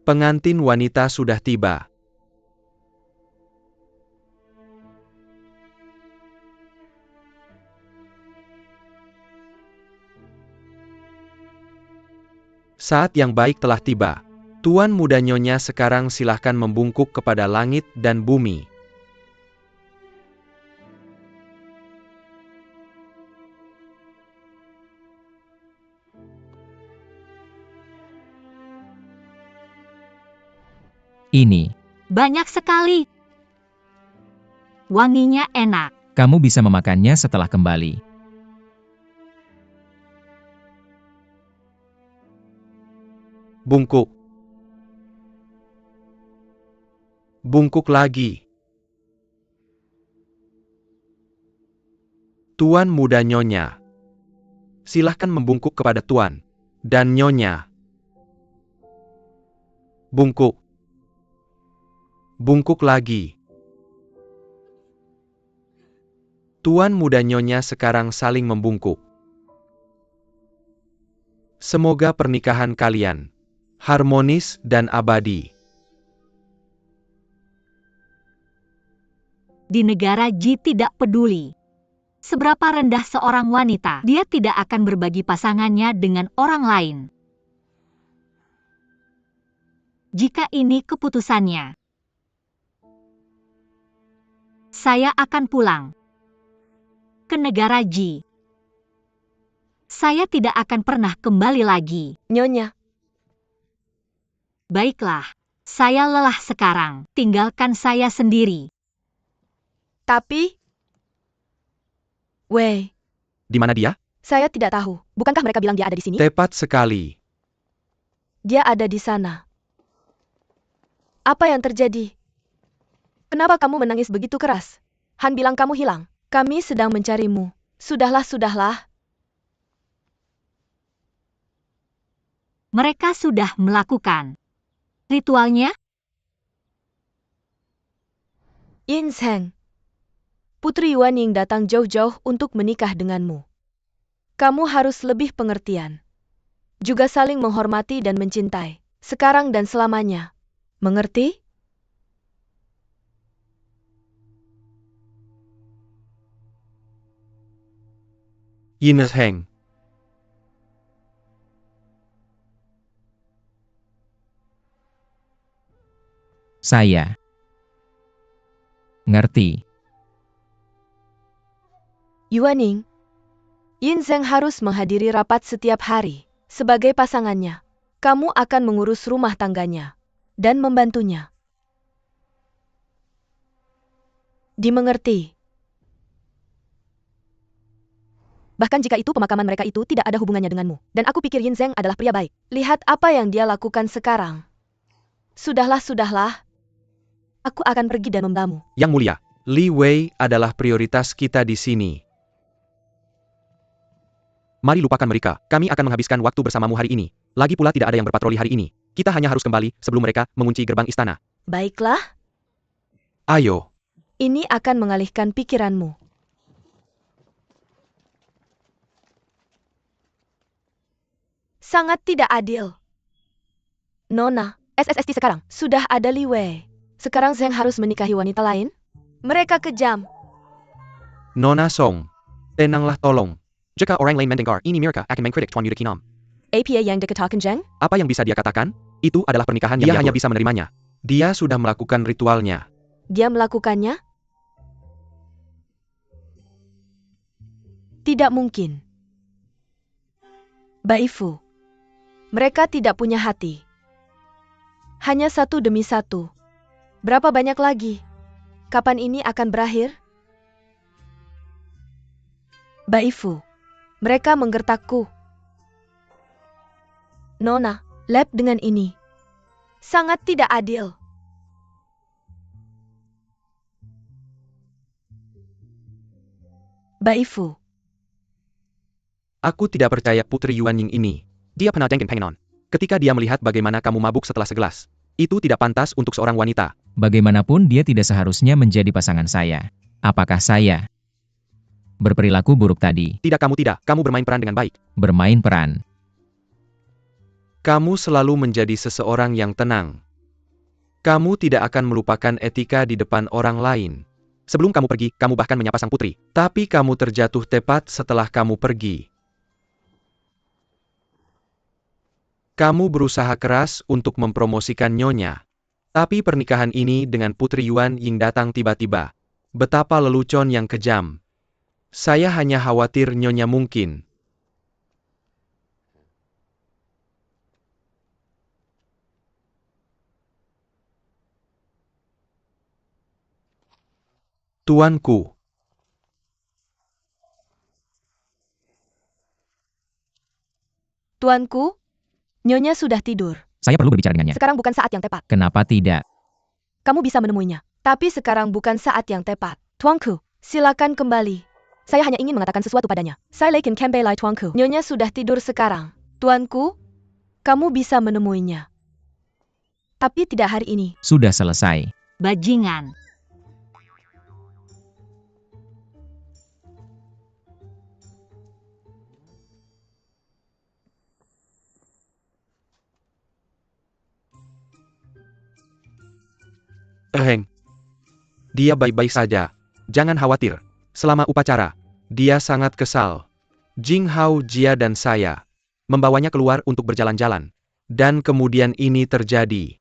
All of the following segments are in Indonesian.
Pengantin wanita sudah tiba. Saat yang baik telah tiba. Tuan muda Nyonya sekarang silahkan membungkuk kepada langit dan bumi. Ini. Banyak sekali. Wanginya enak. Kamu bisa memakannya setelah kembali. Bungkuk. Bungkuk lagi. Tuan muda Nyonya. Silahkan membungkuk kepada Tuan dan Nyonya. Bungkuk. Bungkuk lagi. Tuan muda Nyonya sekarang saling membungkuk. Semoga pernikahan kalian harmonis dan abadi. Di negara Ji tidak peduli seberapa rendah seorang wanita, dia tidak akan berbagi pasangannya dengan orang lain. Jika ini keputusannya, saya akan pulang ke negara Ji. Saya tidak akan pernah kembali lagi. Nyonya. Baiklah, saya lelah sekarang. Tinggalkan saya sendiri. Tapi... Wei, Di mana dia? saya tidak tahu. Bukankah mereka bilang dia ada di sini? Tepat sekali. Dia ada di sana. Apa yang terjadi? Kenapa kamu menangis begitu keras? Han bilang kamu hilang. Kami sedang mencarimu. Sudahlah, sudahlah. Mereka sudah melakukan ritualnya. Yin Zheng. Putri Yuanying datang jauh-jauh untuk menikah denganmu. Kamu harus lebih pengertian. Juga saling menghormati dan mencintai. Sekarang dan selamanya. Mengerti? Yin Zheng. Saya ngerti. Yuanying. Yin Zheng harus menghadiri rapat setiap hari. Sebagai pasangannya, kamu akan mengurus rumah tangganya dan membantunya. Dimengerti. Bahkan jika itu pemakaman mereka itu tidak ada hubungannya denganmu. Dan aku pikir Yin Zheng adalah pria baik. Lihat apa yang dia lakukan sekarang. Sudahlah, sudahlah. Aku akan pergi dan membawamu. Yang mulia, Li Wei adalah prioritas kita di sini. Mari lupakan mereka, kami akan menghabiskan waktu bersamamu hari ini. Lagi pula tidak ada yang berpatroli hari ini. Kita hanya harus kembali sebelum mereka mengunci gerbang istana. Baiklah, Ayo. ini akan mengalihkan pikiranmu. Sangat tidak adil. Nona, SSST sekarang sudah ada Li Wei. Sekarang Zheng harus menikahi wanita lain? Mereka kejam. Nona Song. Tenanglah tolong. Jika orang lain mendengar, ini mereka akan mengkritik Tuan Muda Kinam. APA yang dikatakan Zheng? Apa yang bisa dia katakan? Itu adalah pernikahan yang dia hanya bisa menerimanya. Dia sudah melakukan ritualnya. Dia melakukannya? Tidak mungkin. Baifu. Mereka tidak punya hati. Hanya satu demi satu. Berapa banyak lagi? Kapan ini akan berakhir? Baifu. Mereka menggertakku. Nona, lab dengan ini. Sangat tidak adil. Baifu. Aku tidak percaya Putri Yuanying ini. Dia pernah dengkin pengenon. Ketika dia melihat bagaimana kamu mabuk setelah segelas. Itu tidak pantas untuk seorang wanita. Bagaimanapun dia tidak seharusnya menjadi pasangan saya. Apakah saya berperilaku buruk tadi? Tidak, kamu bermain peran dengan baik. Bermain peran. Kamu selalu menjadi seseorang yang tenang. Kamu tidak akan melupakan etika di depan orang lain. Sebelum kamu pergi, kamu bahkan menyapa sang putri. Tapi kamu terjatuh tepat setelah kamu pergi. Kamu berusaha keras untuk mempromosikan Nyonya. Tapi pernikahan ini dengan Putri Yuan Ying datang tiba-tiba. Betapa lelucon yang kejam. Saya hanya khawatir Nyonya mungkin. Tuanku. Tuanku, Nyonya sudah tidur. Saya perlu berbicara dengannya. Sekarang bukan saat yang tepat. Kenapa tidak? Kamu bisa menemuinya. Tapi sekarang bukan saat yang tepat. Tuanku, silakan kembali. Saya hanya ingin mengatakan sesuatu padanya. Saya Leikin Kembe Lai Tuanku. Nyonya sudah tidur sekarang. Tuanku, kamu bisa menemuinya. Tapi tidak hari ini. Sudah selesai. Bajingan. Dia baik-baik saja. Jangan khawatir. Selama upacara, dia sangat kesal. Jing Hao Jia dan saya membawanya keluar untuk berjalan-jalan. Dan kemudian ini terjadi.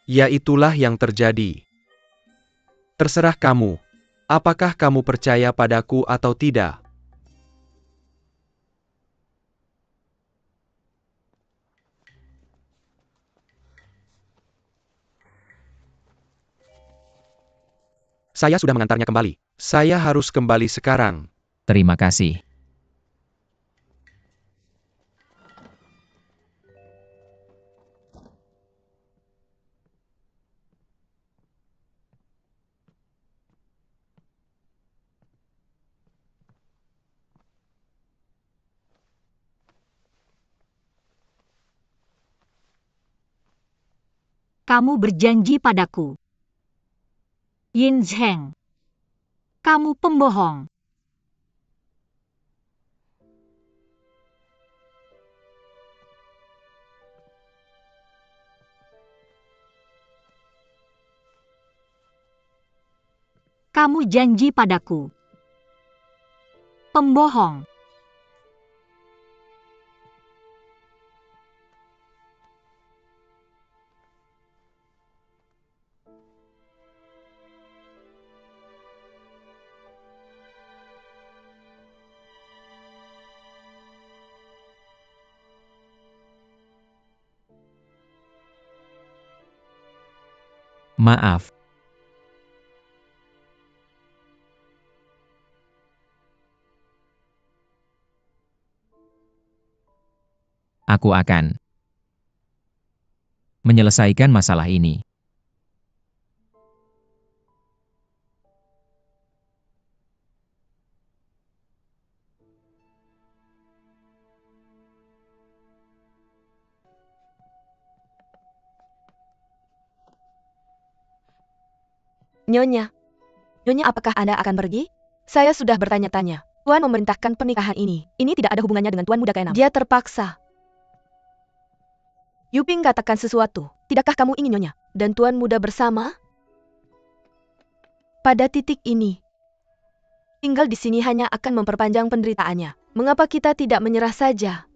Ya itulah yang terjadi. Terserah kamu. Apakah kamu percaya padaku atau tidak? Saya sudah mengantarnya kembali. Saya harus kembali sekarang. Terima kasih. Kamu berjanji padaku. Yin Zheng. Kamu pembohong. Kamu janji padaku. Pembohong. Maaf. Aku akan menyelesaikan masalah ini. Nyonya. Nyonya, apakah Anda akan pergi? Saya sudah bertanya-tanya. Tuan memerintahkan pernikahan ini. Ini tidak ada hubungannya dengan Tuan Muda ke-6. Dia terpaksa. Yuping katakan sesuatu. Tidakkah kamu ingin Nyonya dan Tuan Muda bersama? Pada titik ini, tinggal di sini hanya akan memperpanjang penderitaannya. Mengapa kita tidak menyerah saja?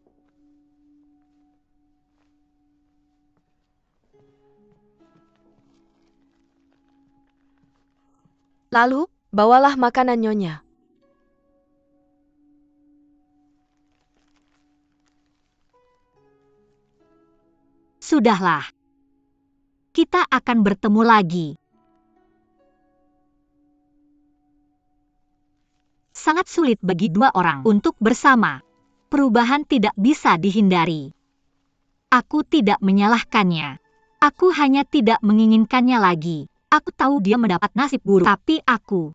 Lalu, bawalah makanan Nyonya. Sudahlah. Kita akan bertemu lagi. Sangat sulit bagi dua orang untuk bersama. Perubahan tidak bisa dihindari. Aku tidak menyalahkannya. Aku hanya tidak menginginkannya lagi. Aku tahu dia mendapat nasib buruk, tapi aku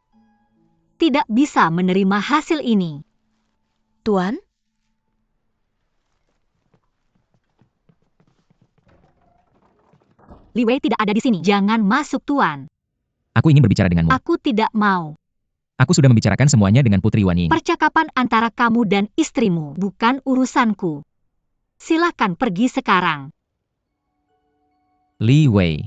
tidak bisa menerima hasil ini. Tuan? Li Wei tidak ada di sini. Jangan masuk, Tuan. Aku ingin berbicara denganmu. Aku tidak mau. Aku sudah membicarakan semuanya dengan Putri Yuan Ying. Percakapan antara kamu dan istrimu bukan urusanku. Silakan pergi sekarang. Li Wei.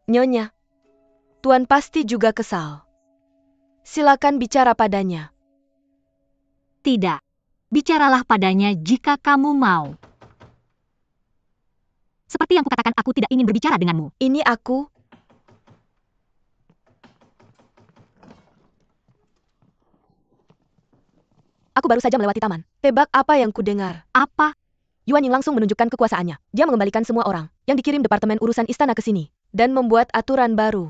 Nyonya, Tuan pasti juga kesal. Silakan bicara padanya. Tidak. Bicaralah padanya jika kamu mau. Seperti yang kukatakan, aku tidak ingin berbicara denganmu. Ini aku. Aku baru saja melewati taman. Tebak apa yang kudengar? Apa? Yuan Ying langsung menunjukkan kekuasaannya. Dia mengembalikan semua orang yang dikirim Departemen Urusan Istana ke sini dan membuat aturan baru.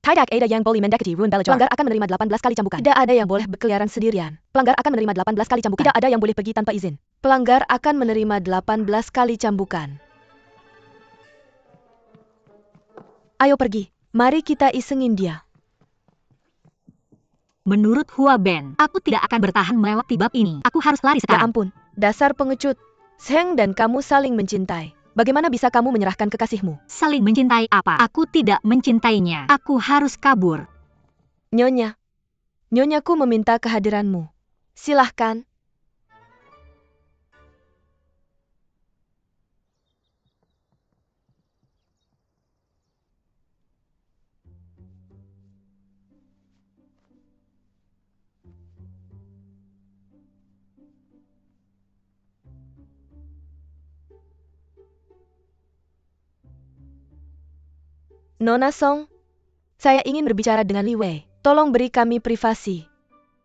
Tidak ada yang boleh mendekati Rune Belajar. Pelanggar akan menerima 18 kali cambukan. Tidak ada yang boleh berkeliaran sendirian. Pelanggar akan menerima 18 kali cambukan. Tidak ada yang boleh pergi tanpa izin. Pelanggar akan menerima 18 kali cambukan. Ayo pergi. Mari kita isengin dia. Menurut Hua Ben, aku tidak akan bertahan melewati bab ini. Aku harus lari Ya sekarang. ampun, dasar pengecut. Sheng dan kamu saling mencintai. Bagaimana bisa kamu menyerahkan kekasihmu? Saling mencintai apa? Aku tidak mencintainya. Aku harus kabur. Nyonya. Nyonyaku meminta kehadiranmu. Silahkan. Nona Song, saya ingin berbicara dengan Li Wei. Tolong beri kami privasi.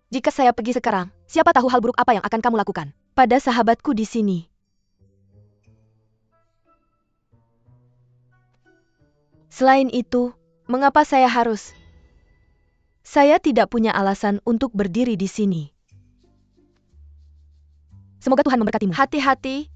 Jika saya pergi sekarang, siapa tahu hal buruk apa yang akan kamu lakukan pada sahabatku di sini. Selain itu, mengapa saya harus? Saya tidak punya alasan untuk berdiri di sini. Semoga Tuhan memberkatimu. Hati-hati.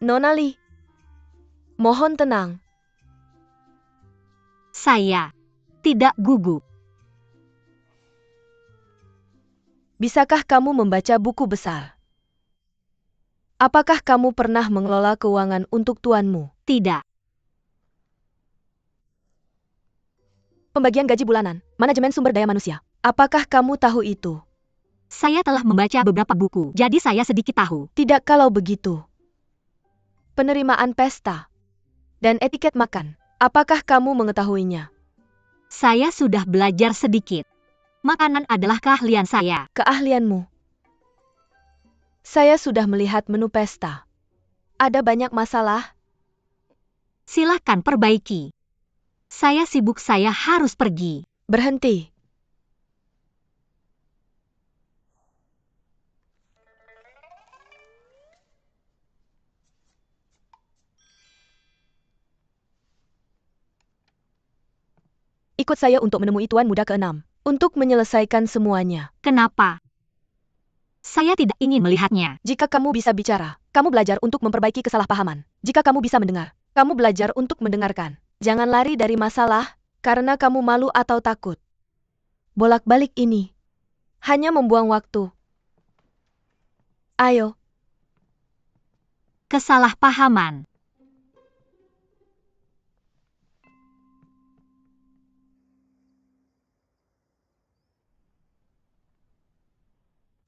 Nona Li, mohon tenang. Saya tidak gugup. Bisakah kamu membaca buku besar? Apakah kamu pernah mengelola keuangan untuk tuanmu? Tidak. Pembagian gaji bulanan, manajemen sumber daya manusia. Apakah kamu tahu itu? Saya telah membaca beberapa buku, jadi saya sedikit tahu. Tidak kalau begitu. Penerimaan pesta dan etiket makan. Apakah kamu mengetahuinya? Saya sudah belajar sedikit. Makanan adalah keahlian saya. Keahlianmu. Saya sudah melihat menu pesta. Ada banyak masalah. Silakan perbaiki. Saya sibuk, saya harus pergi. Berhenti. Ikut saya untuk menemui Tuan Muda ke-6, untuk menyelesaikan semuanya. Kenapa? Saya tidak ingin melihatnya. Jika kamu bisa bicara, kamu belajar untuk memperbaiki kesalahpahaman. Jika kamu bisa mendengar, kamu belajar untuk mendengarkan. Jangan lari dari masalah, karena kamu malu atau takut. Bolak-balik ini hanya membuang waktu. Ayo. Kesalahpahaman.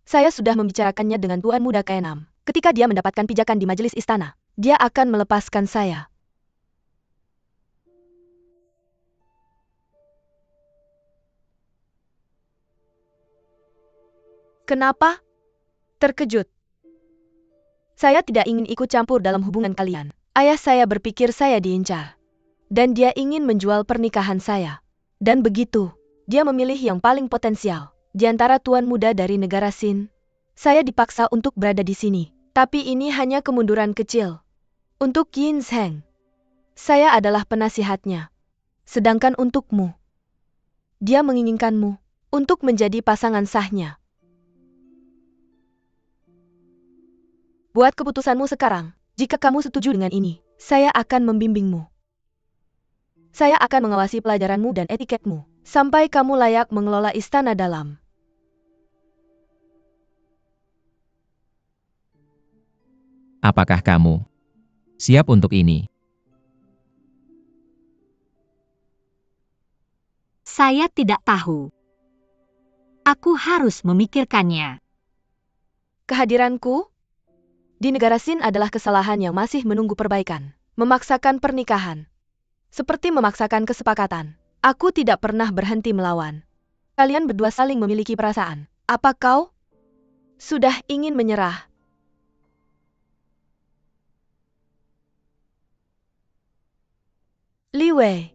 Saya sudah membicarakannya dengan Tuan Muda ke-6. Ketika dia mendapatkan pijakan di majelis istana, dia akan melepaskan saya. Kenapa? Terkejut. Saya tidak ingin ikut campur dalam hubungan kalian. Ayah saya berpikir saya diincar. Dan dia ingin menjual pernikahan saya. Dan begitu, dia memilih yang paling potensial. Di antara tuan muda dari negara Sin, saya dipaksa untuk berada di sini. Tapi ini hanya kemunduran kecil. Untuk Yin Zheng, saya adalah penasihatnya. Sedangkan untukmu, dia menginginkanmu untuk menjadi pasangan sahnya. Buat keputusanmu sekarang. Jika kamu setuju dengan ini, saya akan membimbingmu. Saya akan mengawasi pelajaranmu dan etiketmu, sampai kamu layak mengelola istana dalam. Apakah kamu siap untuk ini? Saya tidak tahu. Aku harus memikirkannya. Kehadiranku di negara Sin adalah kesalahan yang masih menunggu perbaikan. Memaksakan pernikahan. Seperti memaksakan kesepakatan. Aku tidak pernah berhenti melawan. Kalian berdua saling memiliki perasaan. Apa kau sudah ingin menyerah? Li Wei,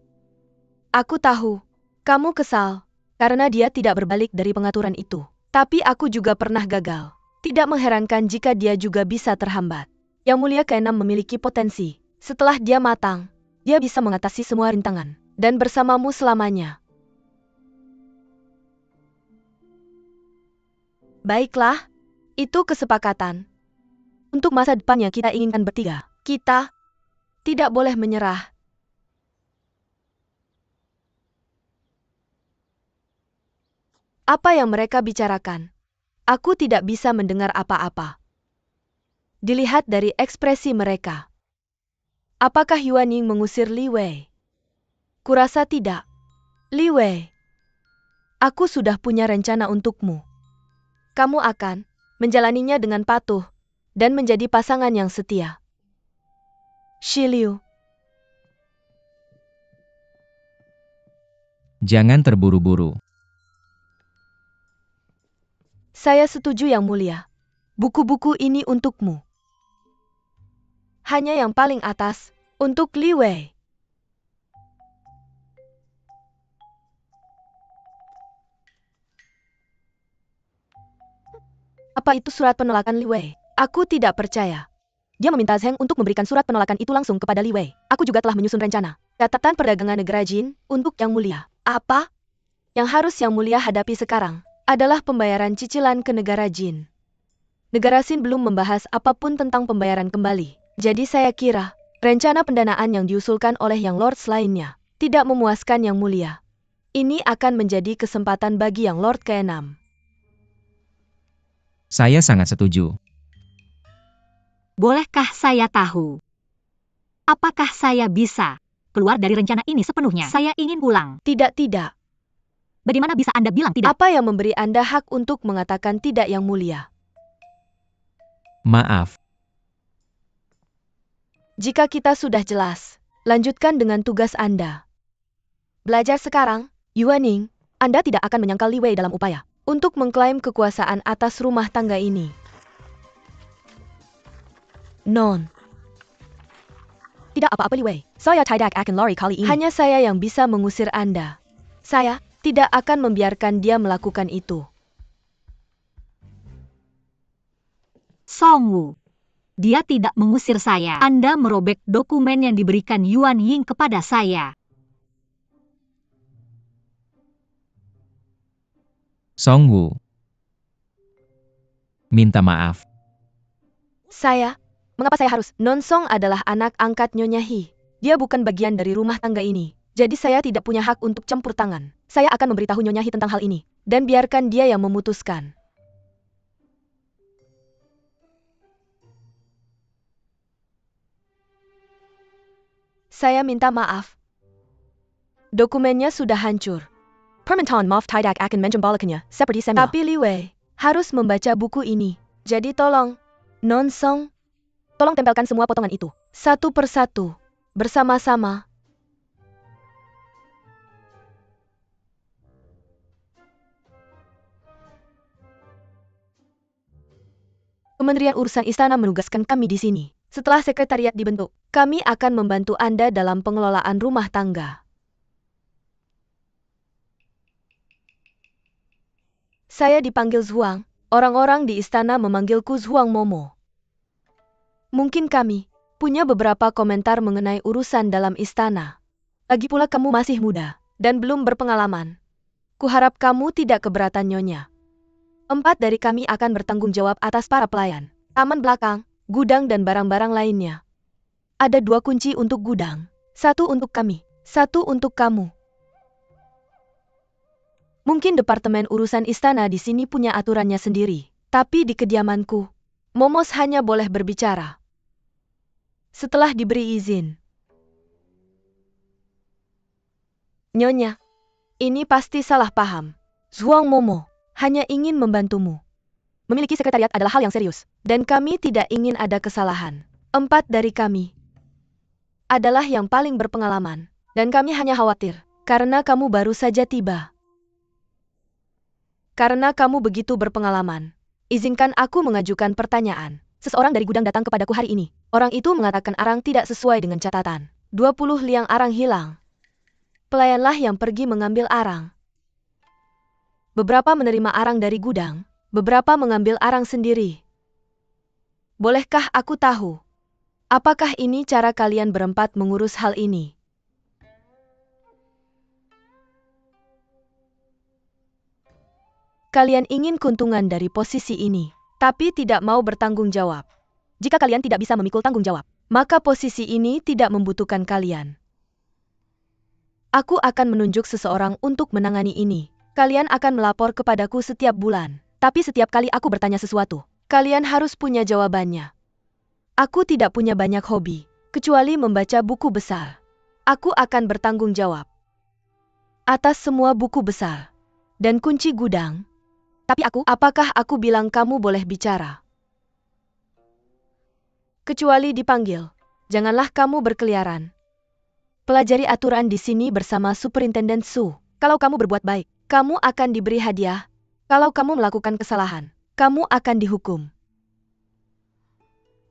aku tahu, kamu kesal, karena dia tidak berbalik dari pengaturan itu. Tapi aku juga pernah gagal. Tidak mengherankan jika dia juga bisa terhambat. Yang Mulia ke-6 memiliki potensi. Setelah dia matang, dia bisa mengatasi semua rintangan. Dan bersamamu selamanya. Baiklah, itu kesepakatan. Untuk masa depan yang kita inginkan bertiga, kita tidak boleh menyerah. Apa yang mereka bicarakan? Aku tidak bisa mendengar apa-apa. Dilihat dari ekspresi mereka. Apakah Yuan Ying mengusir Li Wei? Kurasa tidak. Li Wei, aku sudah punya rencana untukmu. Kamu akan menjalaninya dengan patuh dan menjadi pasangan yang setia. Shi Liu. Jangan terburu-buru. Saya setuju Yang Mulia. Buku-buku ini untukmu. Hanya yang paling atas, untuk Li Wei. Apa itu surat penolakan Li Wei? Aku tidak percaya. Dia meminta Zheng untuk memberikan surat penolakan itu langsung kepada Li Wei. Aku juga telah menyusun rencana. Catatan perdagangan negara Jin untuk Yang Mulia. Apa? Yang harus Yang Mulia hadapi sekarang adalah pembayaran cicilan ke negara Jin. Negara Sin belum membahas apapun tentang pembayaran kembali. Jadi saya kira, rencana pendanaan yang diusulkan oleh Yang Lords lainnya tidak memuaskan Yang Mulia. Ini akan menjadi kesempatan bagi Yang Lord ke-6. Saya sangat setuju. Bolehkah saya tahu? Apakah saya bisa keluar dari rencana ini sepenuhnya? Saya ingin pulang. Tidak. Bagaimana bisa Anda bilang tidak? Apa yang memberi Anda hak untuk mengatakan tidak Yang Mulia? Maaf. Jika kita sudah jelas, lanjutkan dengan tugas Anda. Belajar sekarang, Yuan Ying, Anda tidak akan menyangkal Li Wei dalam upaya untuk mengklaim kekuasaan atas rumah tangga ini. Non. Tidak apa-apa Li Wei. Saya tidak akan lari kali ini. Hanya saya yang bisa mengusir Anda. Saya tidak akan membiarkan dia melakukan itu. Song Wu. Dia tidak mengusir saya. Anda merobek dokumen yang diberikan Yuan Ying kepada saya. Song Wu. Minta maaf. Mengapa saya harus? Non Song adalah anak angkat Nyonya He. Dia bukan bagian dari rumah tangga ini. Jadi saya tidak punya hak untuk campur tangan. Saya akan memberitahu Nyonya He tentang hal ini. Dan biarkan dia yang memutuskan. Saya minta maaf. Dokumennya sudah hancur. Permintaan maaf tidak akan menjembalakannya seperti semula. Tapi Li Wei harus membaca buku ini. Jadi tolong, Non Song, tolong tempelkan semua potongan itu. Satu persatu. Bersama-sama. Kementerian Urusan Istana menugaskan kami di sini. Setelah sekretariat dibentuk, kami akan membantu Anda dalam pengelolaan rumah tangga. Saya dipanggil Zhuang. Orang-orang di istana memanggilku Zhuang Momo. Mungkin kami punya beberapa komentar mengenai urusan dalam istana. Lagi pula kamu masih muda dan belum berpengalaman. Kuharap kamu tidak keberatan Nyonya. 4 dari kami akan bertanggung jawab atas para pelayan. Taman belakang, gudang dan barang-barang lainnya. Ada 2 kunci untuk gudang. 1 untuk kami, 1 untuk kamu. Mungkin departemen urusan istana di sini punya aturannya sendiri. Tapi di kediamanku, Momos hanya boleh berbicara setelah diberi izin. Nyonya, ini pasti salah paham. Zhuang Momo hanya ingin membantumu. Memiliki sekretariat adalah hal yang serius, dan kami tidak ingin ada kesalahan. 4 dari kami adalah yang paling berpengalaman, dan kami hanya khawatir karena kamu baru saja tiba. Karena kamu begitu berpengalaman, izinkan aku mengajukan pertanyaan. Seseorang dari gudang datang kepadaku hari ini. Orang itu mengatakan arang tidak sesuai dengan catatan. 20 liang arang hilang. Pelayanlah yang pergi mengambil arang. Beberapa menerima arang dari gudang, beberapa mengambil arang sendiri. Bolehkah aku tahu, apakah ini cara kalian berempat mengurus hal ini? Kalian ingin keuntungan dari posisi ini, tapi tidak mau bertanggung jawab. Jika kalian tidak bisa memikul tanggung jawab, maka posisi ini tidak membutuhkan kalian. Aku akan menunjuk seseorang untuk menangani ini. Kalian akan melapor kepadaku setiap bulan. Tapi setiap kali aku bertanya sesuatu, kalian harus punya jawabannya. Aku tidak punya banyak hobi, kecuali membaca buku besar. Aku akan bertanggung jawab atas semua buku besar dan kunci gudang. Tapi apakah aku bilang kamu boleh bicara? Kecuali dipanggil, janganlah kamu berkeliaran. Pelajari aturan di sini bersama Superintenden Su. Kalau kamu berbuat baik, kamu akan diberi hadiah. Kalau kamu melakukan kesalahan, kamu akan dihukum.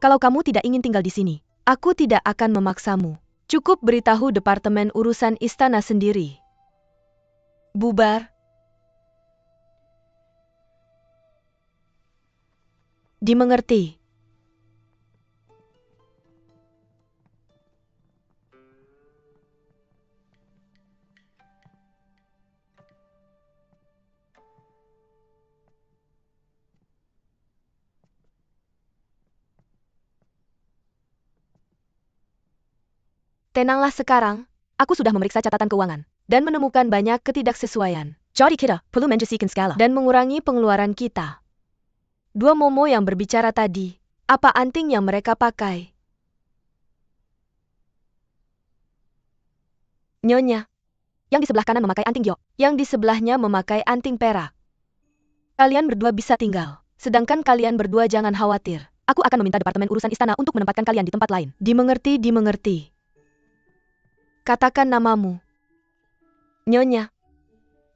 Kalau kamu tidak ingin tinggal di sini, aku tidak akan memaksamu. Cukup beritahu Departemen Urusan Istana sendiri. Bubar. Dimengerti. Tenanglah sekarang, aku sudah memeriksa catatan keuangan dan menemukan banyak ketidaksesuaian. Jadi kita perlu menyesuaikan skala dan mengurangi pengeluaran kita. 2 Momo yang berbicara tadi, apa anting yang mereka pakai? Nyonya, yang di sebelah kanan memakai anting giok, yang di sebelahnya memakai anting perak. Kalian berdua bisa tinggal, sedangkan kalian berdua jangan khawatir. Aku akan meminta Departemen Urusan Istana untuk menempatkan kalian di tempat lain. Dimengerti, dimengerti. Katakan namamu. Nyonya.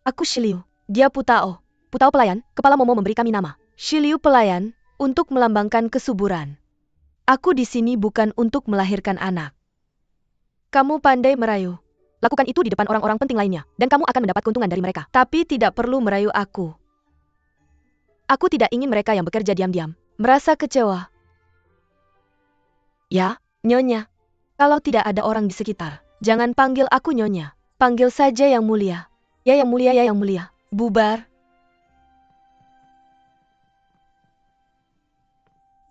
Aku Shiliu, dia Putao. Putao pelayan, kepala Momo memberi kami nama. Shiliu pelayan, untuk melambangkan kesuburan. Aku di sini bukan untuk melahirkan anak. Kamu pandai merayu. Lakukan itu di depan orang-orang penting lainnya, dan kamu akan mendapat keuntungan dari mereka. Tapi tidak perlu merayu aku. Aku tidak ingin mereka yang bekerja diam-diam merasa kecewa. Ya, Nyonya. Kalau tidak ada orang di sekitar, jangan panggil aku Nyonya. Panggil saja Yang Mulia. Ya Yang Mulia, ya Yang Mulia. Bubar.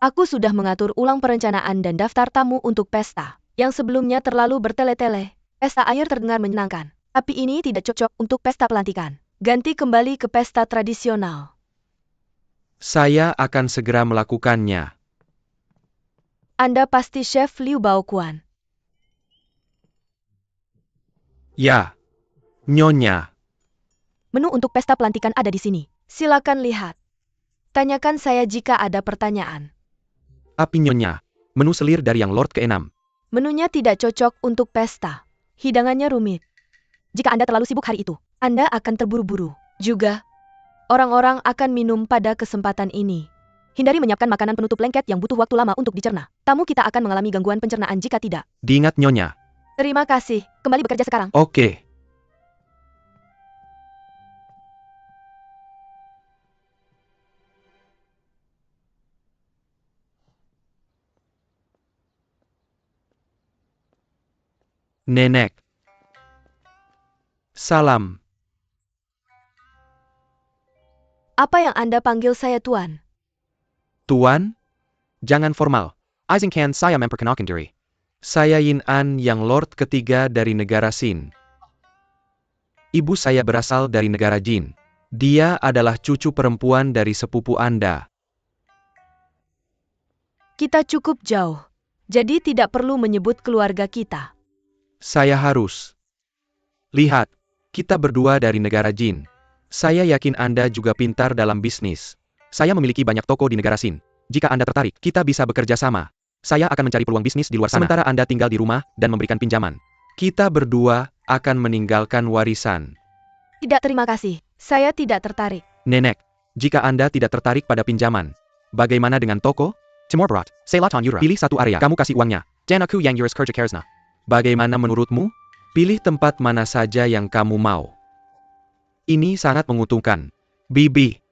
Aku sudah mengatur ulang perencanaan dan daftar tamu untuk pesta. Yang sebelumnya terlalu bertele-tele. Pesta air terdengar menyenangkan. Tapi ini tidak cocok untuk pesta pelantikan. Ganti kembali ke pesta tradisional. Saya akan segera melakukannya. Anda pasti Chef Liu Baokuan. Ya, Nyonya. Menu untuk pesta pelantikan ada di sini. Silakan lihat. Tanyakan saya jika ada pertanyaan. Api Nyonya. Menu selir dari Yang Lord ke-6. Menunya tidak cocok untuk pesta. Hidangannya rumit. Jika Anda terlalu sibuk hari itu, Anda akan terburu-buru. Juga, orang-orang akan minum pada kesempatan ini. Hindari menyiapkan makanan penutup lengket yang butuh waktu lama untuk dicerna. Tamu kita akan mengalami gangguan pencernaan jika tidak. Diingat Nyonya. Terima kasih. Kembali bekerja sekarang. Oke. Nenek. Salam. Apa yang Anda panggil saya Tuan? Tuan? Jangan formal. Izinkan saya memperkenalkan diri. Saya Yin An yang Lord ketiga dari negara Sin. Ibu saya berasal dari negara Jin. Dia adalah cucu perempuan dari sepupu Anda. Kita cukup jauh, jadi tidak perlu menyebut keluarga kita. Saya harus. Lihat, kita berdua dari negara Jin. Saya yakin Anda juga pintar dalam bisnis. Saya memiliki banyak toko di negara Sin. Jika Anda tertarik, kita bisa bekerja sama. Saya akan mencari peluang bisnis di luar sana. Sementara Anda tinggal di rumah dan memberikan pinjaman. Kita berdua akan meninggalkan warisan. Tidak, terima kasih. Saya tidak tertarik. Nenek, jika Anda tidak tertarik pada pinjaman, bagaimana dengan toko? Timur Barat, Selatan Yura. Pilih satu area, kamu kasih uangnya. Dan aku yang Yuris kerja kersna. Bagaimana menurutmu? Pilih tempat mana saja yang kamu mau. Ini sangat menguntungkan. Bibi.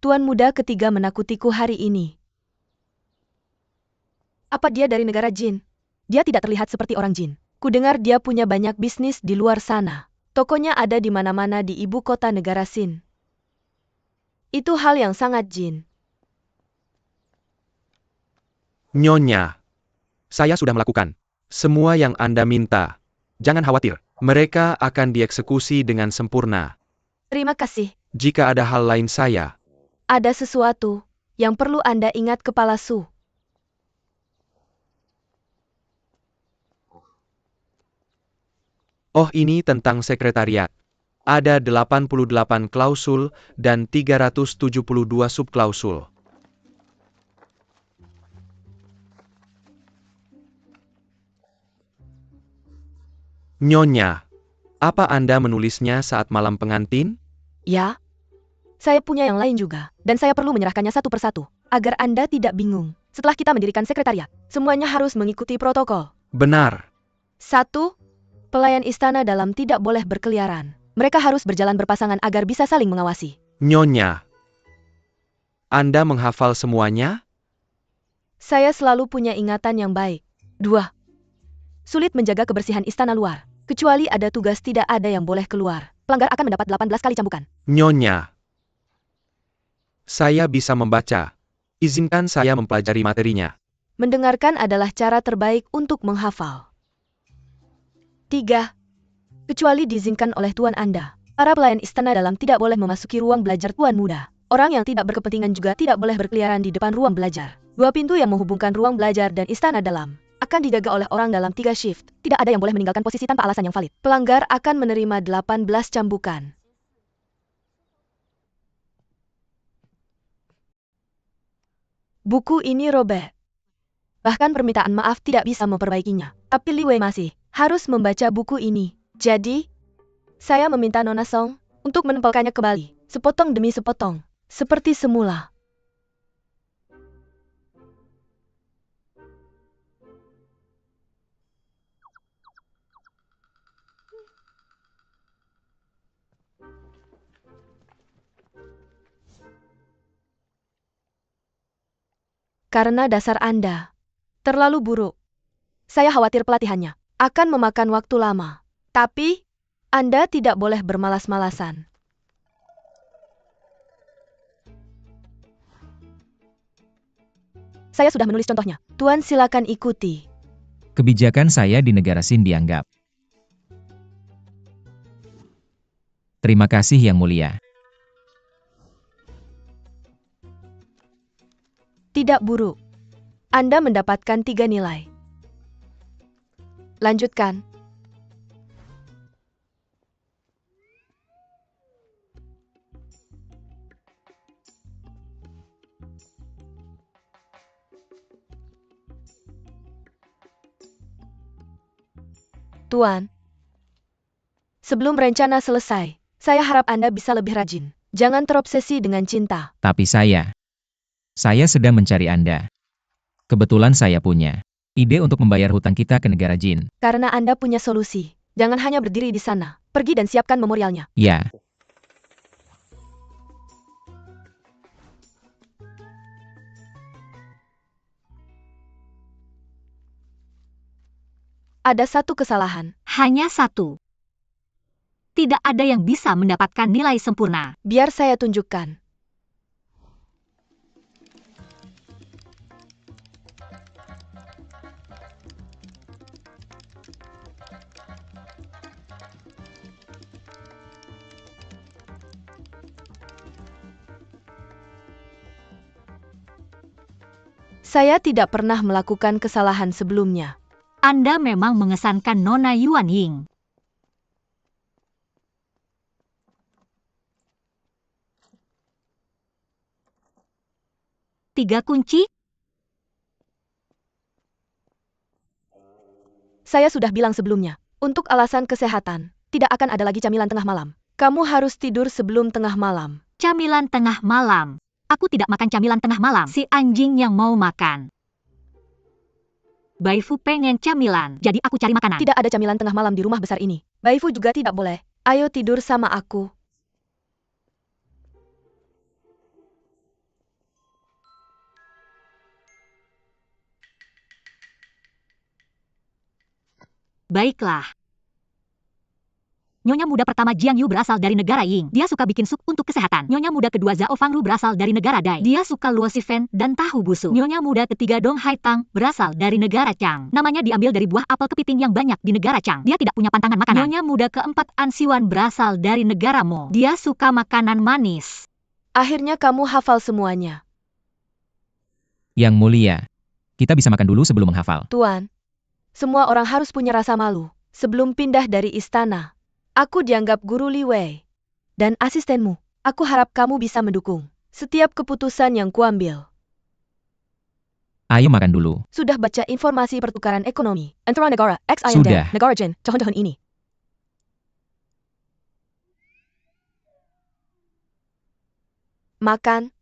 Tuan muda ketiga menakutiku hari ini. Apa dia dari negara Jin? Dia tidak terlihat seperti orang Jin. Kudengar dia punya banyak bisnis di luar sana. Tokonya ada di mana-mana di ibu kota negara Sin. Itu hal yang sangat Jin. Nyonya. Saya sudah melakukan semua yang Anda minta. Jangan khawatir, mereka akan dieksekusi dengan sempurna. Terima kasih. Jika ada hal lain saya, Ada sesuatu yang perlu Anda ingat, Kepala Su. oh ini tentang sekretariat. Ada 88 klausul dan 372 subklausul. Nyonya, apa Anda menulisnya saat malam pengantin? Ya, saya punya yang lain juga, dan saya perlu menyerahkannya satu persatu, agar Anda tidak bingung. Setelah kita mendirikan sekretariat, semuanya harus mengikuti protokol. Benar. 1. Pelayan istana dalam tidak boleh berkeliaran. Mereka harus berjalan berpasangan agar bisa saling mengawasi. Nyonya, Anda menghafal semuanya? Saya selalu punya ingatan yang baik. 2. Sulit menjaga kebersihan istana luar. Kecuali ada tugas, tidak ada yang boleh keluar. Pelanggar akan mendapat 18 kali cambukan. Nyonya, saya bisa membaca. Izinkan saya mempelajari materinya. Mendengarkan adalah cara terbaik untuk menghafal. 3. Kecuali diizinkan oleh Tuan Anda. Para pelayan istana dalam tidak boleh memasuki ruang belajar Tuan Muda. Orang yang tidak berkepentingan juga tidak boleh berkeliaran di depan ruang belajar. 2 pintu yang menghubungkan ruang belajar dan istana dalam akan dijaga oleh orang dalam 3 shift. Tidak ada yang boleh meninggalkan posisi tanpa alasan yang valid. Pelanggar akan menerima 18 cambukan. Buku ini robek. Bahkan permintaan maaf tidak bisa memperbaikinya. Tapi Li Wei masih harus membaca buku ini. Jadi, saya meminta Nona Song untuk menempelkannya kembali, sepotong demi sepotong, seperti semula. Karena dasar Anda terlalu buruk. Saya khawatir pelatihannya akan memakan waktu lama. Tapi, Anda tidak boleh bermalas-malasan. Saya sudah menulis contohnya. Tuan silakan ikuti. Kebijakan saya di negara Sin dianggap. Terima kasih Yang Mulia. Tidak buruk. Anda mendapatkan 3 nilai. Lanjutkan. Tuan, sebelum rencana selesai, saya harap Anda bisa lebih rajin. Jangan terobsesi dengan cinta. Tapi saya sedang mencari Anda. Kebetulan saya punya ide untuk membayar hutang kita ke negara Jin. Karena Anda punya solusi. Jangan hanya berdiri di sana. Pergi dan siapkan memorialnya. Ya, Ada satu kesalahan. Hanya satu. Tidak ada yang bisa mendapatkan nilai sempurna. Biar saya tunjukkan. Saya tidak pernah melakukan kesalahan sebelumnya. Anda memang mengesankan Nona Yuan Ying. Tiga kunci? Saya sudah bilang sebelumnya, untuk alasan kesehatan, tidak akan ada lagi camilan tengah malam. Kamu harus tidur sebelum tengah malam. Camilan tengah malam. Aku tidak makan camilan tengah malam. Si anjing yang mau makan. Baifu pengen camilan, jadi aku cari makanan. Tidak ada camilan tengah malam di rumah besar ini. Baifu juga tidak boleh. Ayo tidur sama aku. Baiklah. Nyonya muda pertama Jiang Yu berasal dari negara Ying. Dia suka bikin sup untuk kesehatan. Nyonya muda kedua Zhao Fangru berasal dari negara Dai. Dia suka luo sifen dan tahu busuk. Nyonya muda ketiga Dong Haitang berasal dari negara Chang. Namanya diambil dari buah apel kepiting yang banyak di negara Chang. Dia tidak punya pantangan makanan. Nyonya muda keempat An Siwan berasal dari negara Mo. Dia suka makanan manis. Akhirnya kamu hafal semuanya. Yang mulia, kita bisa makan dulu sebelum menghafal. Tuan, semua orang harus punya rasa malu sebelum pindah dari istana. Aku dianggap guru Li Wei dan asistenmu. Aku harap kamu bisa mendukung setiap keputusan yang kuambil. Ayo makan dulu. Sudah baca informasi pertukaran ekonomi antara negara X Sudah. dan negara Jin tahun-tahun ini? Makan.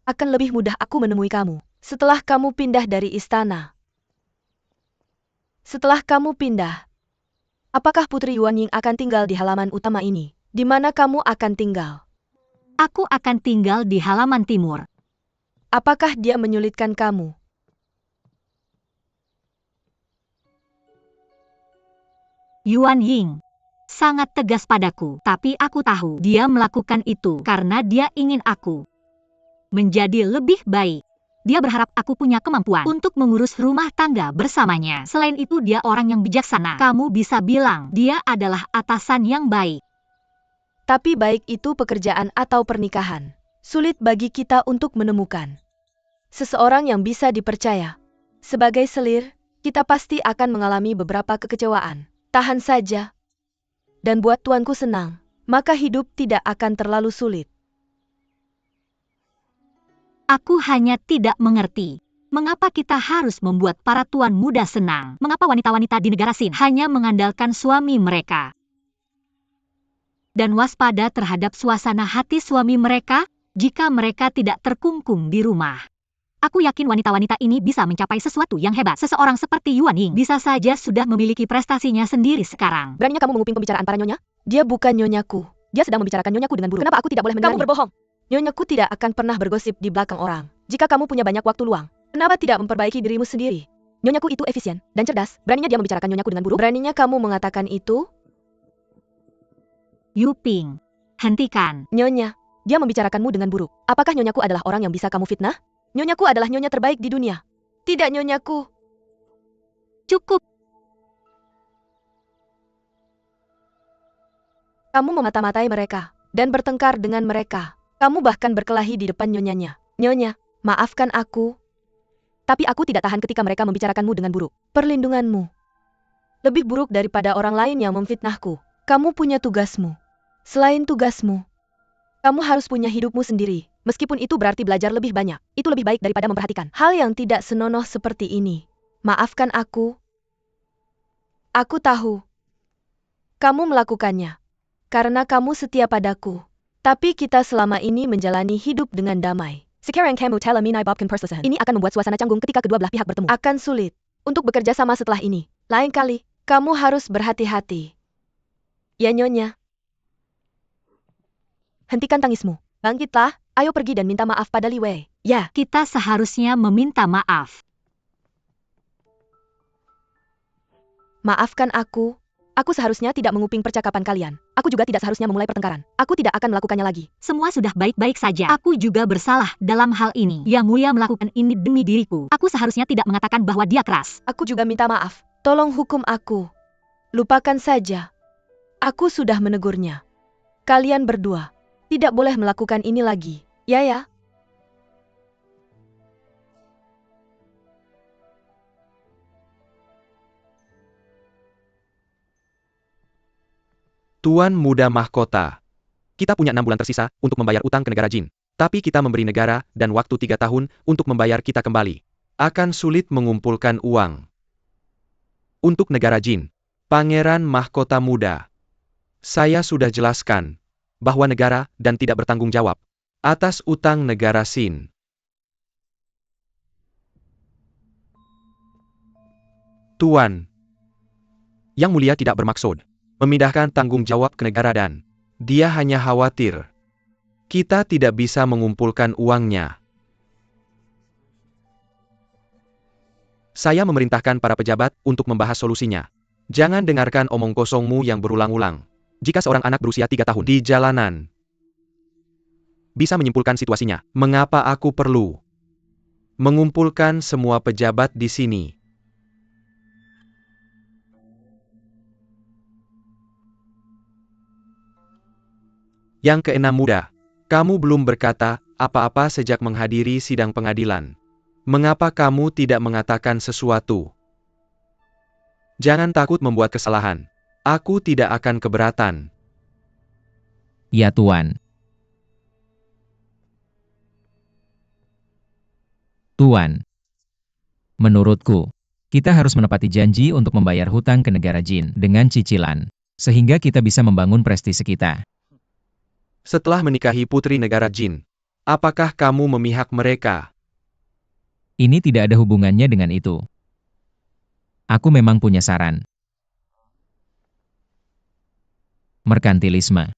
Akan lebih mudah aku menemui kamu setelah kamu pindah dari istana. Setelah kamu pindah, apakah Putri Yuan Ying akan tinggal di halaman utama ini? Di mana kamu akan tinggal? Aku akan tinggal di halaman timur. Apakah dia menyulitkan kamu? Yuan Ying sangat tegas padaku, tapi aku tahu dia melakukan itu karena dia ingin aku menjadi lebih baik. Dia berharap aku punya kemampuan untuk mengurus rumah tangga bersamanya. Selain itu dia orang yang bijaksana. Kamu bisa bilang dia adalah atasan yang baik. Tapi baik itu pekerjaan atau pernikahan, sulit bagi kita untuk menemukan seseorang yang bisa dipercaya. Sebagai selir, kita pasti akan mengalami beberapa kekecewaan. Tahan saja. Dan buat tuanku senang, maka hidup tidak akan terlalu sulit. Aku hanya tidak mengerti. Mengapa kita harus membuat para tuan muda senang? Mengapa wanita-wanita di negara Sin hanya mengandalkan suami mereka? Dan waspada terhadap suasana hati suami mereka, jika mereka tidak terkungkung di rumah. Aku yakin wanita-wanita ini bisa mencapai sesuatu yang hebat. Seseorang seperti Yuan Ying bisa saja sudah memiliki prestasinya sendiri sekarang. Beraninya kamu menguping pembicaraan para nyonya? Dia bukan nyonyaku. Dia sedang membicarakan nyonyaku dengan buruk. Kenapa aku tidak boleh mendengarnya? Kamu berbohong. Nyonyaku tidak akan pernah bergosip di belakang orang. Jika kamu punya banyak waktu luang, kenapa tidak memperbaiki dirimu sendiri? Nyonyaku itu efisien dan cerdas. Beraninya dia membicarakan nyonyaku dengan buruk? Beraninya kamu mengatakan itu? Yuping, hentikan. Nyonya, dia membicarakanmu dengan buruk. Apakah nyonyaku adalah orang yang bisa kamu fitnah? Nyonyaku adalah nyonya terbaik di dunia. Tidak nyonyaku. Cukup. Kamu memata-matai mereka dan bertengkar dengan mereka. Kamu bahkan berkelahi di depan nyonyanya. Nyonya, maafkan aku. Tapi aku tidak tahan ketika mereka membicarakanmu dengan buruk. Perlindunganmu lebih buruk daripada orang lain yang memfitnahku. Kamu punya tugasmu. Selain tugasmu, kamu harus punya hidupmu sendiri. Meskipun itu berarti belajar lebih banyak. Itu lebih baik daripada memperhatikan hal yang tidak senonoh seperti ini. Maafkan aku. Aku tahu kamu melakukannya karena kamu setia padaku. Tapi kita selama ini menjalani hidup dengan damai. Sekarang kamu telah menyebabkan perselisihan. Ini akan membuat suasana canggung ketika kedua belah pihak bertemu. Akan sulit untuk bekerja sama setelah ini. Lain kali, kamu harus berhati-hati. Ya nyonya. Hentikan tangismu. Bangkitlah, ayo pergi dan minta maaf pada Li Wei. Ya, Kita seharusnya meminta maaf. maafkan aku. Aku seharusnya tidak menguping percakapan kalian. Aku juga tidak seharusnya memulai pertengkaran. Aku tidak akan melakukannya lagi. Semua sudah baik-baik saja. Aku juga bersalah dalam hal ini. Yang Mulia melakukan ini demi diriku. Aku seharusnya tidak mengatakan bahwa dia keras. Aku juga minta maaf. Tolong hukum aku. Lupakan saja. Aku sudah menegurnya. Kalian berdua tidak boleh melakukan ini lagi. Ya. Tuan Muda Mahkota. Kita punya 6 bulan tersisa untuk membayar utang ke negara Jin. Tapi kita memberi negara dan waktu 3 tahun untuk membayar kita kembali. Akan sulit mengumpulkan uang. Untuk negara Jin, Pangeran Mahkota Muda. Saya sudah jelaskan bahwa negara dan tidak bertanggung jawab atas utang negara Sin. Tuan, Yang Mulia tidak bermaksud memindahkan tanggung jawab ke negara dan dia hanya khawatir kita tidak bisa mengumpulkan uangnya. Saya memerintahkan para pejabat untuk membahas solusinya. Jangan dengarkan omong kosongmu yang berulang-ulang. Jika seorang anak berusia 3 tahun di jalanan bisa menyimpulkan situasinya, mengapa aku perlu mengumpulkan semua pejabat di sini? Yang keenam muda, kamu belum berkata apa-apa sejak menghadiri sidang pengadilan. Mengapa kamu tidak mengatakan sesuatu? Jangan takut membuat kesalahan. Aku tidak akan keberatan. Ya Tuan. Tuan. Menurutku, kita harus menepati janji untuk membayar hutang ke negara Jin dengan cicilan, sehingga kita bisa membangun prestise kita. Setelah menikahi putri negara Jin, apakah kamu memihak mereka? Ini tidak ada hubungannya dengan itu. Aku memang punya saran. Merkantilisme.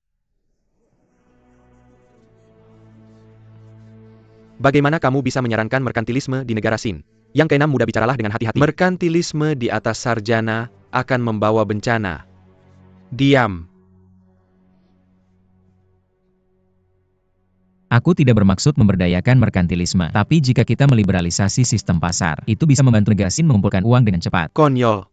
Bagaimana kamu bisa menyarankan merkantilisme di negara Sin? Yang keenam muda, bicaralah dengan hati-hati. Merkantilisme di atas sarjana akan membawa bencana. Diam. Aku tidak bermaksud memberdayakan merkantilisme, tapi jika kita meliberalisasi sistem pasar, itu bisa membantu negara Sin mengumpulkan uang dengan cepat. Konyol.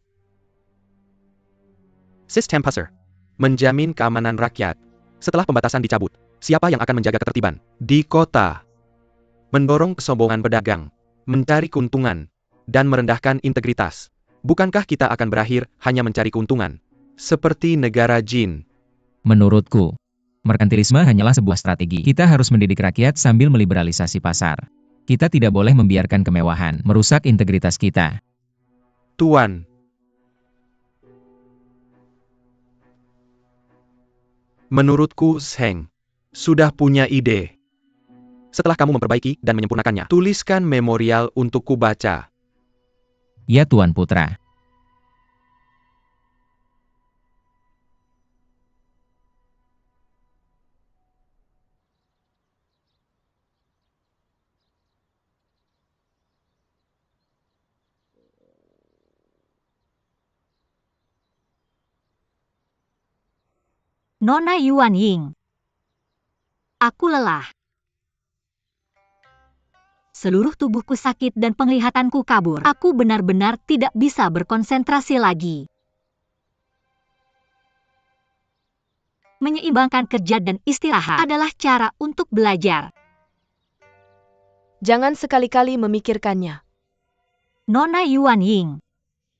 Sistem pasar menjamin keamanan rakyat. Setelah pembatasan dicabut, siapa yang akan menjaga ketertiban di kota? Mendorong kesombongan pedagang, mencari keuntungan, dan merendahkan integritas. Bukankah kita akan berakhir hanya mencari keuntungan? Seperti negara Jin. Menurutku, merkantilisme hanyalah sebuah strategi. Kita harus mendidik rakyat sambil meliberalisasi pasar. Kita tidak boleh membiarkan kemewahan merusak integritas kita. Tuan. Menurutku Sheng sudah punya ide. Setelah kamu memperbaiki dan menyempurnakannya, tuliskan memorial untuk kubaca. Ya Tuan Putra. Nona Yuan Ying. Aku lelah. Seluruh tubuhku sakit dan penglihatanku kabur. Aku benar-benar tidak bisa berkonsentrasi lagi. Menyeimbangkan kerja dan istirahat adalah cara untuk belajar. Jangan sekali-kali memikirkannya. Nona Yuan Ying.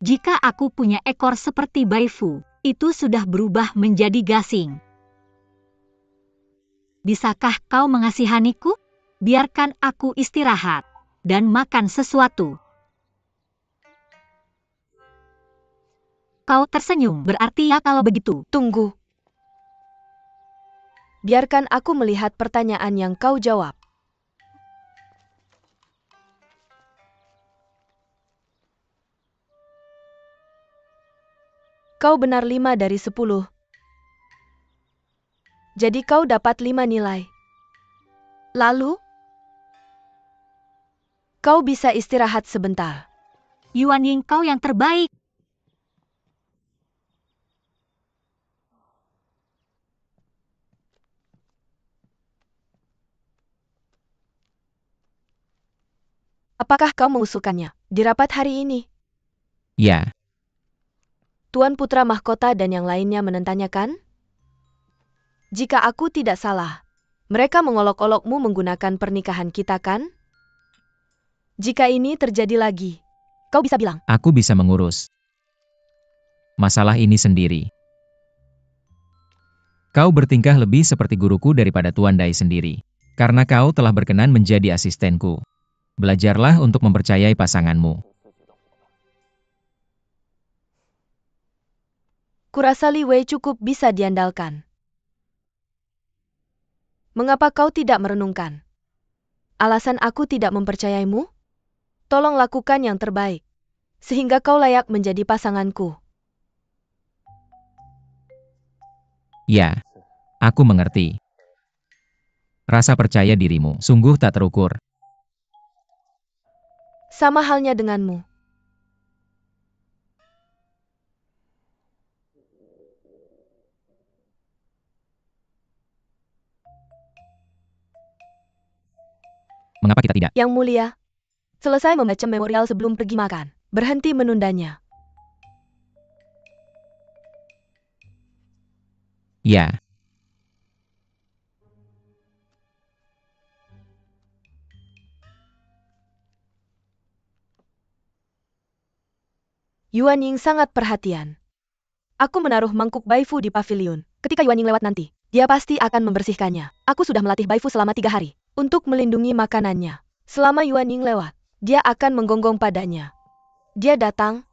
Jika aku punya ekor seperti Baifu, itu sudah berubah menjadi gasing. Bisakah kau mengasihaniku? Biarkan aku istirahat dan makan sesuatu. Kau tersenyum, berarti ya kalau begitu. Tunggu. Biarkan aku melihat pertanyaan yang kau jawab. Kau benar 5 dari 10. Jadi kau dapat 5 nilai. Lalu, Kau bisa istirahat sebentar. Yuan Ying, kau yang terbaik. Apakah kau mengusulkannya di rapat hari ini? Ya, Tuan Putra Mahkota dan yang lainnya menentangnya kan? Jika aku tidak salah, mereka mengolok-olokmu menggunakan pernikahan kita kan? Jika ini terjadi lagi, kau bisa bilang, aku bisa mengurus masalah ini sendiri. Kau bertingkah lebih seperti guruku daripada Tuan Dai sendiri. Karena kau telah berkenan menjadi asistenku. Belajarlah untuk mempercayai pasanganmu. kurasa Li Wei cukup bisa diandalkan. Mengapa kau tidak merenungkan? Alasan aku tidak mempercayaimu? Tolong lakukan yang terbaik, sehingga kau layak menjadi pasanganku. Ya, aku mengerti. Rasa percaya dirimu sungguh tak terukur. Sama halnya denganmu. Mengapa kita tidak? Yang mulia, selesai membaca memorial sebelum pergi makan. Berhenti menundanya. Ya, Yuan Ying sangat perhatian. Aku menaruh mangkuk Baifu di pavilion. Ketika Yuan Ying lewat nanti, dia pasti akan membersihkannya. Aku sudah melatih Baifu selama 3 hari untuk melindungi makanannya. Selama Yuan Ying lewat, dia akan menggonggong padanya. Dia datang.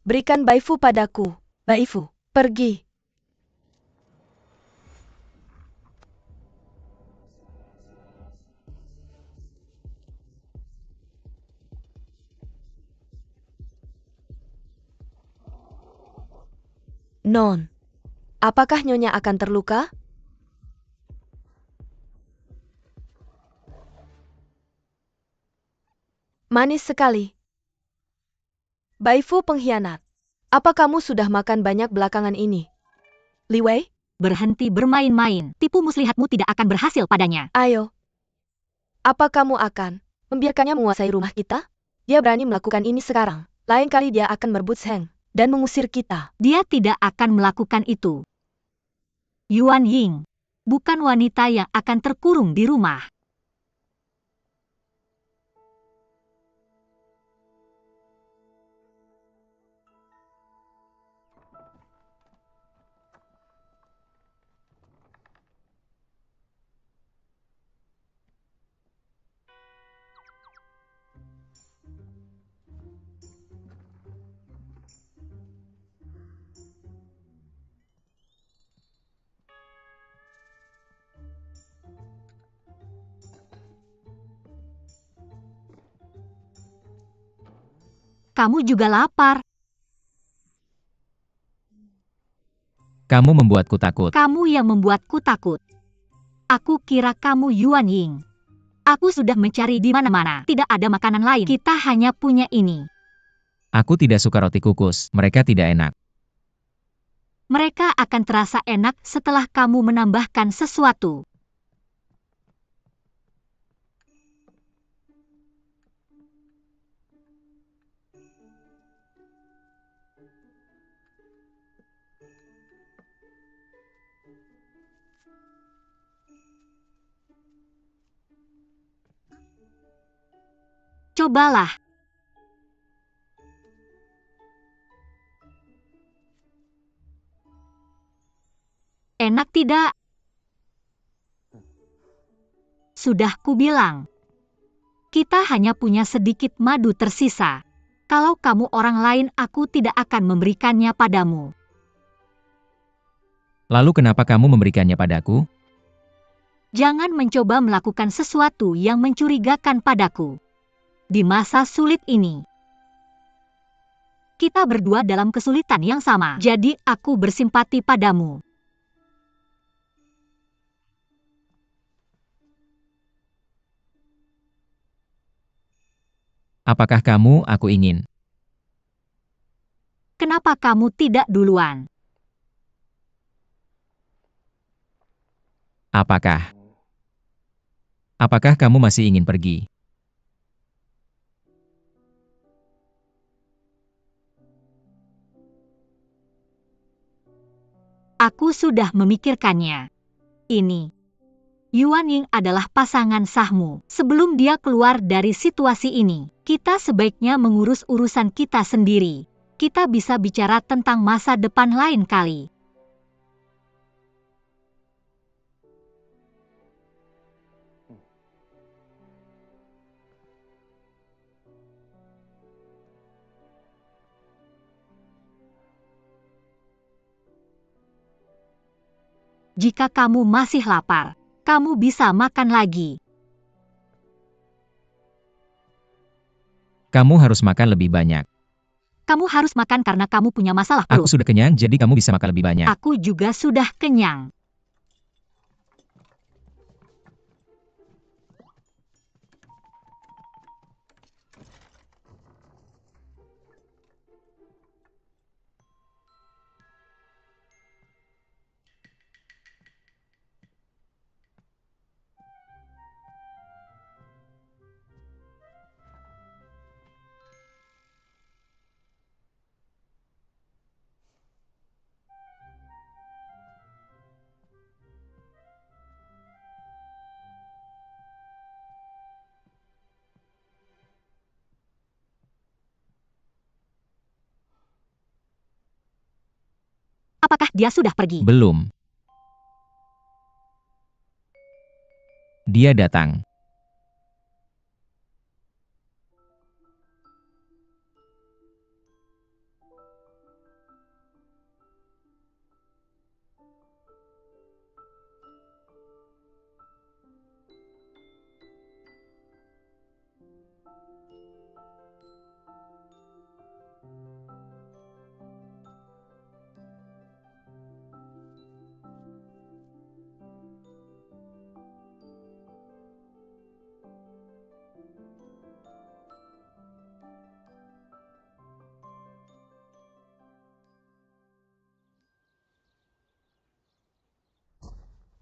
Berikan Baifu padaku. Baifu, pergi. Non, apakah Nyonya akan terluka? Manis sekali. Baifu pengkhianat. Apa kamu sudah makan banyak belakangan ini? Li Wei? Berhenti bermain-main. Tipu muslihatmu tidak akan berhasil padanya. Ayo. Apa kamu akan membiarkannya menguasai rumah kita? Dia berani melakukan ini sekarang. Lain kali dia akan merebut Zheng dan mengusir kita. Dia tidak akan melakukan itu. Yuan Ying, bukan wanita yang akan terkurung di rumah. Kamu juga lapar. kamu membuatku takut. Kamu yang membuatku takut. Aku kira kamu Yuan Ying. Aku sudah mencari di mana-mana. Tidak ada makanan lain. Kita hanya punya ini. Aku tidak suka roti kukus. Mereka tidak enak. Mereka akan terasa enak setelah kamu menambahkan sesuatu. Cobalah. Enak tidak? Sudah kubilang. Kita hanya punya sedikit madu tersisa. Kalau kamu orang lain, aku tidak akan memberikannya padamu. Lalu kenapa kamu memberikannya padaku? Jangan mencoba melakukan sesuatu yang mencurigakan padaku. Di masa sulit ini, Kita berdua dalam kesulitan yang sama, jadi aku bersimpati padamu. Apakah kamu aku ingin? Kenapa kamu tidak duluan? Apakah kamu masih ingin pergi? Aku sudah memikirkannya. Ini. Yuan Ying adalah pasangan sahmu. Sebelum dia keluar dari situasi ini, kita sebaiknya mengurus urusan kita sendiri. Kita bisa bicara tentang masa depan lain kali. Jika kamu masih lapar, kamu bisa makan lagi. Kamu harus makan lebih banyak. Kamu harus makan karena kamu punya masalah Aku perut. sudah kenyang, jadi kamu bisa makan lebih banyak. Aku juga sudah kenyang. Apakah dia sudah pergi? Belum. Dia datang.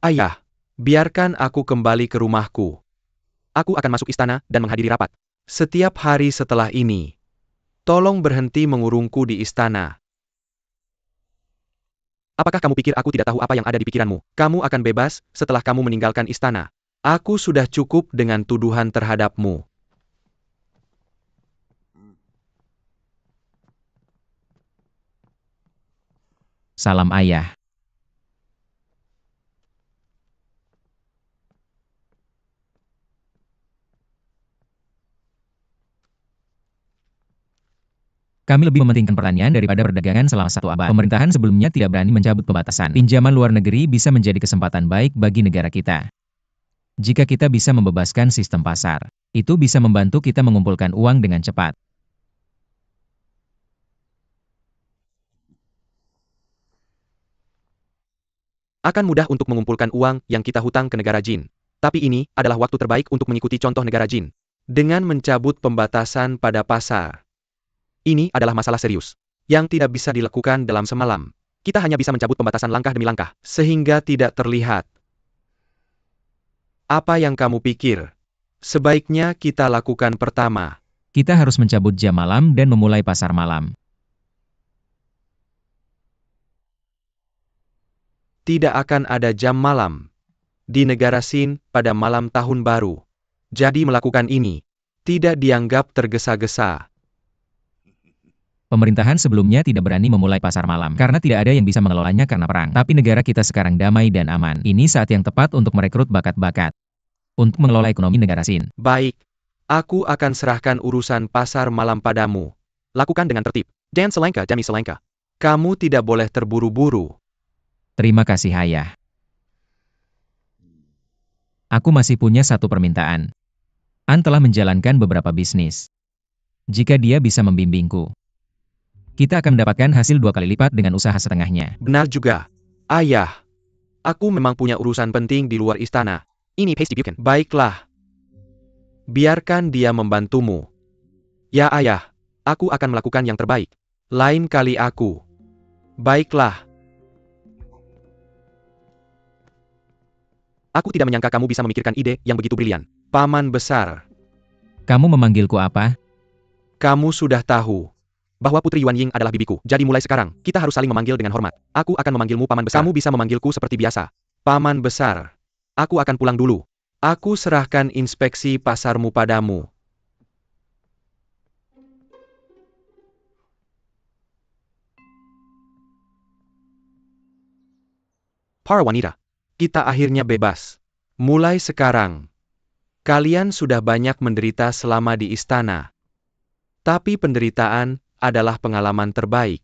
Ayah, biarkan aku kembali ke rumahku. Aku akan masuk istana dan menghadiri rapat. Setiap hari setelah ini, tolong berhenti mengurungku di istana. Apakah kamu pikir aku tidak tahu apa yang ada di pikiranmu? Kamu akan bebas setelah kamu meninggalkan istana. Aku sudah cukup dengan tuduhan terhadapmu. Salam ayah. Kami lebih mementingkan pertanian daripada perdagangan selama 1 abad. Pemerintahan sebelumnya tidak berani mencabut pembatasan. Pinjaman luar negeri bisa menjadi kesempatan baik bagi negara kita. Jika kita bisa membebaskan sistem pasar, itu bisa membantu kita mengumpulkan uang dengan cepat. Akan mudah untuk mengumpulkan uang yang kita hutang ke negara Jin. Tapi ini adalah waktu terbaik untuk mengikuti contoh negara Jin. Dengan mencabut pembatasan pada pasar. Ini adalah masalah serius, yang tidak bisa dilakukan dalam semalam. Kita hanya bisa mencabut pembatasan langkah demi langkah, sehingga tidak terlihat. Apa yang kamu pikir? Sebaiknya kita lakukan pertama. Kita harus mencabut jam malam dan memulai pasar malam. Tidak akan ada jam malam di negara Sin pada malam tahun baru. Jadi melakukan ini tidak dianggap tergesa-gesa. Pemerintahan sebelumnya tidak berani memulai pasar malam karena tidak ada yang bisa mengelolanya karena perang. Tapi negara kita sekarang damai dan aman. Ini saat yang tepat untuk merekrut bakat-bakat untuk mengelola ekonomi negara Sin. Baik, aku akan serahkan urusan pasar malam padamu. Lakukan dengan tertib. Jangan selengka demi selengka. Kamu tidak boleh terburu-buru. Terima kasih ayah. Aku masih punya satu permintaan. An telah menjalankan beberapa bisnis. Jika dia bisa membimbingku. Kita akan mendapatkan hasil 2 kali lipat dengan usaha setengahnya. Benar juga. Ayah. Aku memang punya urusan penting di luar istana. Ini pasti bukan. Baiklah. Biarkan dia membantumu. Ya ayah, aku akan melakukan yang terbaik. Lain kali aku. Baiklah. Aku tidak menyangka kamu bisa memikirkan ide yang begitu brilian. Paman besar. Kamu memanggilku apa? Kamu sudah tahu bahwa Putri Yuan Ying adalah bibiku. Jadi mulai sekarang, kita harus saling memanggil dengan hormat. Aku akan memanggilmu Paman Besar. Kamu bisa memanggilku seperti biasa. Paman Besar. Aku akan pulang dulu. Aku serahkan inspeksi pasarmu padamu. Para wanita, kita akhirnya bebas. Mulai sekarang, kalian sudah banyak menderita selama di istana. Tapi penderitaan adalah pengalaman terbaik.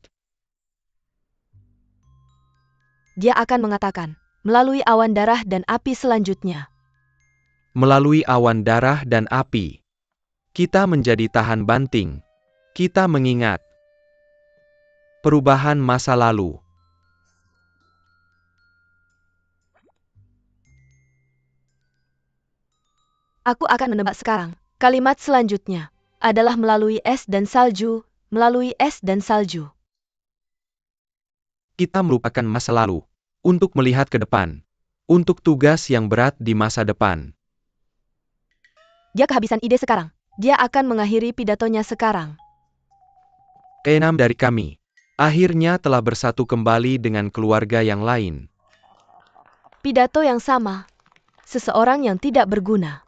Dia akan mengatakan, melalui awan darah dan api selanjutnya. Melalui awan darah dan api, kita menjadi tahan banting. Kita mengingat perubahan masa lalu. Aku akan menebak sekarang. Kalimat selanjutnya adalah melalui es dan salju, melalui es dan salju. Kita melupakan masa lalu untuk melihat ke depan, untuk tugas yang berat di masa depan. Dia kehabisan ide sekarang. Dia akan mengakhiri pidatonya sekarang. Keenam dari kami akhirnya telah bersatu kembali dengan keluarga yang lain. Pidato yang sama. Seseorang yang tidak berguna.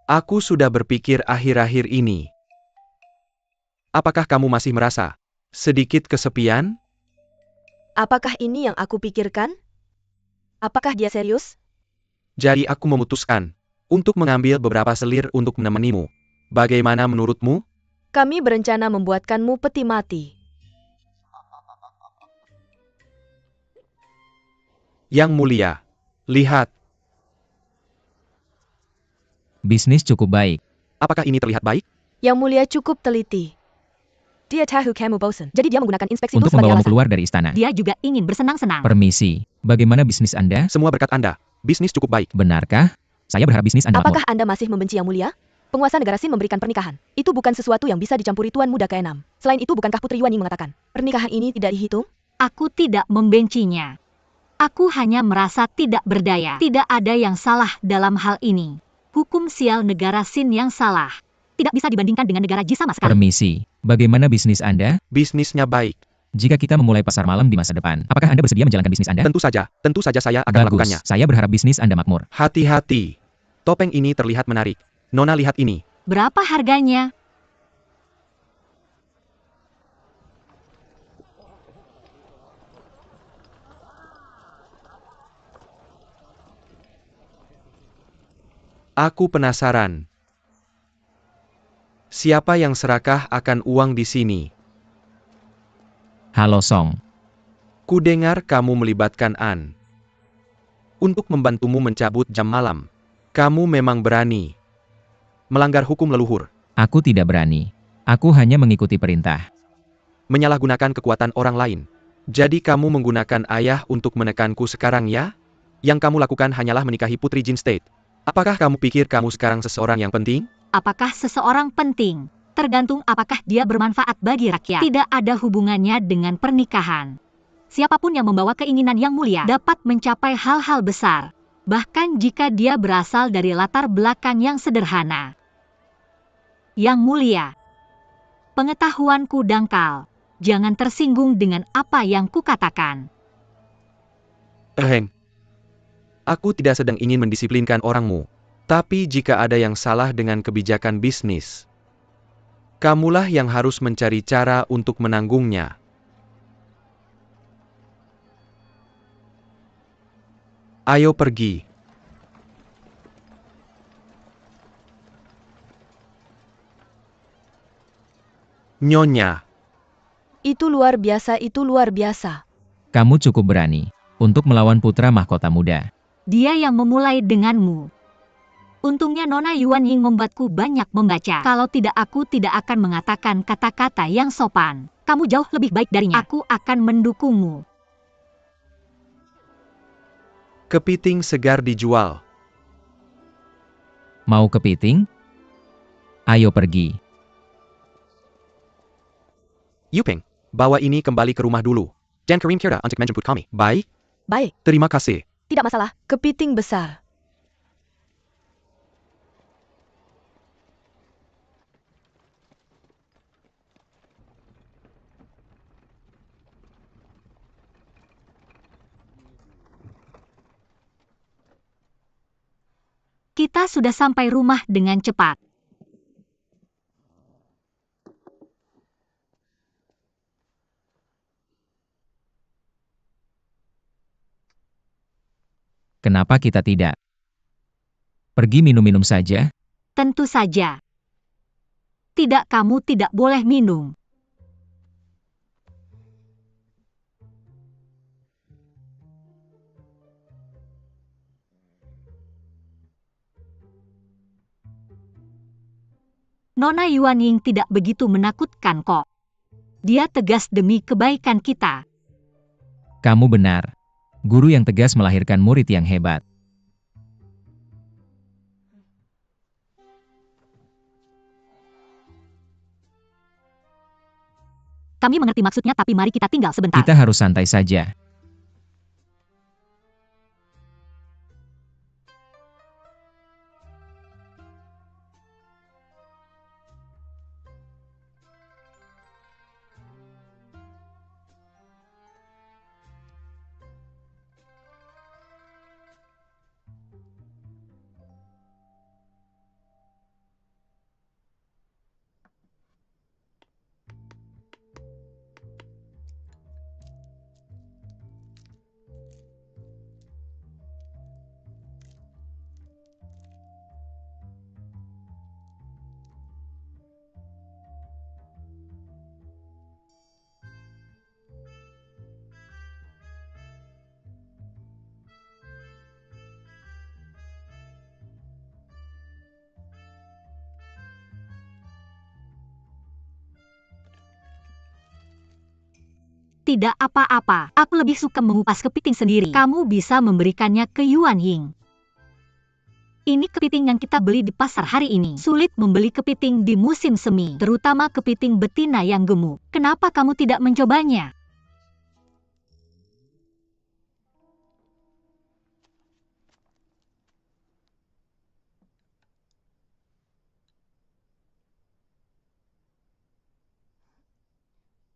Aku sudah berpikir akhir-akhir ini. Apakah kamu masih merasa sedikit kesepian? Apakah ini yang aku pikirkan? Apakah dia serius? Jadi aku memutuskan untuk mengambil beberapa selir untuk menemanimu. Bagaimana menurutmu? Kami berencana membuatkanmu peti mati. Yang mulia, lihat. Bisnis cukup baik. Apakah ini terlihat baik? Yang mulia cukup teliti. Dia tahu kamu bosan. Jadi dia menggunakan inspeksi itu Untuk sebagai membawamu alasan. keluar dari istana. Dia juga ingin bersenang-senang. Permisi. Bagaimana bisnis Anda? Semua berkat Anda. Bisnis cukup baik. Benarkah? Saya berharap bisnis Anda Apakah makmur. Anda masih membenci Yang Mulia? Penguasa negara Sin memberikan pernikahan. Itu bukan sesuatu yang bisa dicampuri Tuan Muda ke-6. Selain itu bukankah Putri Yuan Ying mengatakan, pernikahan ini tidak dihitung? Aku tidak membencinya. Aku hanya merasa tidak berdaya. Tidak ada yang salah dalam hal ini. Hukum sial negara Sin yang salah. Tidak bisa dibandingkan dengan negara Ji sama sekali. Permisi. Bagaimana bisnis Anda? Bisnisnya baik. Jika kita memulai pasar malam di masa depan, apakah Anda bersedia menjalankan bisnis Anda? Tentu saja saya akan Bagus. melakukannya. Saya berharap bisnis Anda makmur. Hati-hati. Topeng ini terlihat menarik. Nona lihat ini. Berapa harganya? Aku penasaran. Siapa yang serakah akan uang di sini? Halo Song. Kudengar kamu melibatkan An untuk membantumu mencabut jam malam. Kamu memang berani melanggar hukum leluhur, Aku tidak berani. Aku hanya mengikuti perintah. menyalahgunakan kekuatan orang lain. Jadi kamu menggunakan ayah untuk menekanku sekarang ya? Yang kamu lakukan hanyalah menikahi Putri Jin State. Apakah kamu pikir kamu sekarang seseorang yang penting? Apakah seseorang penting? Tergantung apakah dia bermanfaat bagi rakyat. Tidak ada hubungannya dengan pernikahan. Siapapun yang membawa keinginan yang mulia dapat mencapai hal-hal besar. Bahkan jika dia berasal dari latar belakang yang sederhana. Yang mulia, pengetahuanku dangkal. Jangan tersinggung dengan apa yang kukatakan. Aku tidak sedang ingin mendisiplinkan orangmu. Tapi jika ada yang salah dengan kebijakan bisnis, kamulah yang harus mencari cara untuk menanggungnya. Ayo pergi. Nyonya. Itu luar biasa, itu luar biasa. Kamu cukup berani untuk melawan putra mahkota muda. Dia yang memulai denganmu. Untungnya Nona Yuan Ying membuatku banyak membaca. Kalau tidak, aku tidak akan mengatakan kata-kata yang sopan. Kamu jauh lebih baik darinya. Aku akan mendukungmu. Kepiting segar dijual. Mau kepiting? Ayo pergi. Yuping, bawa ini kembali ke rumah dulu. Dan kirim kira untuk menjemput kami. Baik? Baik, Terima kasih. tidak masalah. Kepiting besar. Kita sudah sampai rumah dengan cepat. Kenapa kita tidak pergi minum-minum saja? Tentu saja. Tidak, kamu tidak boleh minum. Nona Yuan Ying tidak begitu menakutkan kok. Dia tegas demi kebaikan kita. Kamu benar. Guru yang tegas melahirkan murid yang hebat. Kami mengerti maksudnya, tapi mari kita tinggal sebentar. Kita harus santai saja. Tidak apa-apa. Aku lebih suka mengupas kepiting sendiri. Kamu bisa memberikannya ke Yuan Ying. Ini kepiting yang kita beli di pasar hari ini. Sulit membeli kepiting di musim semi, terutama kepiting betina yang gemuk. Kenapa kamu tidak mencobanya?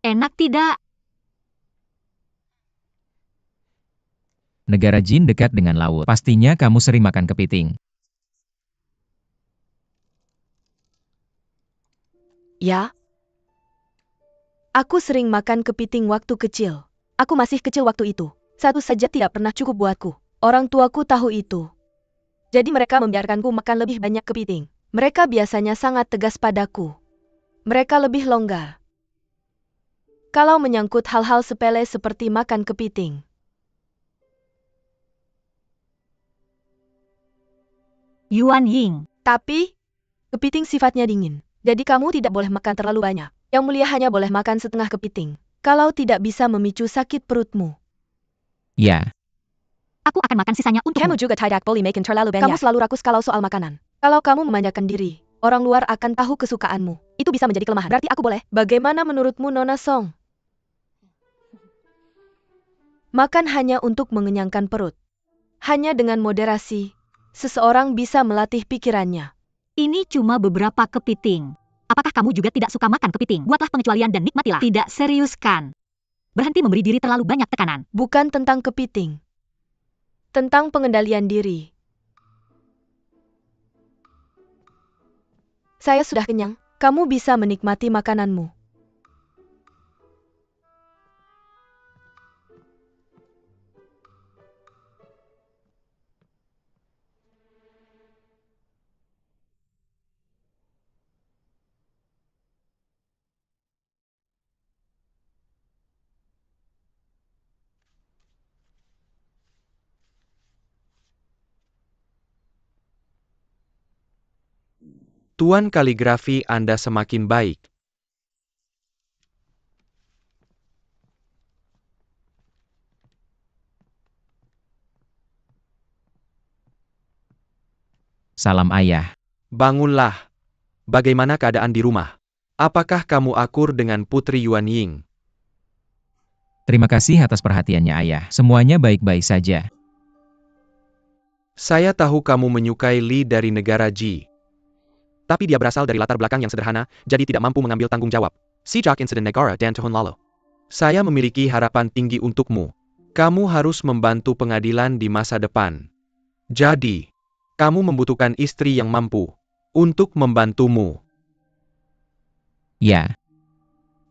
Enak tidak? Negara Jin dekat dengan laut. Pastinya kamu sering makan kepiting. Ya? Aku sering makan kepiting waktu kecil. Aku masih kecil waktu itu. Satu saja tidak pernah cukup buatku. Orang tuaku tahu itu. Jadi mereka membiarkanku makan lebih banyak kepiting. Mereka biasanya sangat tegas padaku. Mereka lebih longgar. Kalau menyangkut hal-hal sepele seperti makan kepiting. Yuan Ying. Tapi, kepiting sifatnya dingin. Jadi kamu tidak boleh makan terlalu banyak. Yang mulia hanya boleh makan setengah kepiting. Kalau tidak bisa memicu sakit perutmu. Ya, Aku akan makan sisanya untukmu. Kamu juga tidak boleh makan terlalu banyak. Kamu selalu rakus kalau soal makanan. Kalau kamu memanjakan diri, orang luar akan tahu kesukaanmu. Itu bisa menjadi kelemahan. Berarti aku boleh. Bagaimana menurutmu, Nona Song? Makan hanya untuk mengenyangkan perut. Hanya dengan moderasi, seseorang bisa melatih pikirannya. Ini cuma beberapa kepiting. Apakah kamu juga tidak suka makan kepiting? Buatlah pengecualian dan nikmatilah. Tidak serius kan? Berhenti memberi diri terlalu banyak tekanan. Bukan tentang kepiting. Tentang pengendalian diri. Saya sudah kenyang. Kamu bisa menikmati makananmu. Tuan kaligrafi Anda semakin baik. Salam ayah. Bangunlah. Bagaimana keadaan di rumah? Apakah kamu akur dengan Putri Yuan Ying? Terima kasih atas perhatiannya ayah. Semuanya baik-baik saja. Saya tahu kamu menyukai Li dari negara Ji. Tapi dia berasal dari latar belakang yang sederhana, jadi tidak mampu mengambil tanggung jawab. Sejak insiden negara dan tahun lalu. Saya memiliki harapan tinggi untukmu. Kamu harus membantu pengadilan di masa depan. Jadi, kamu membutuhkan istri yang mampu untuk membantumu. Ya,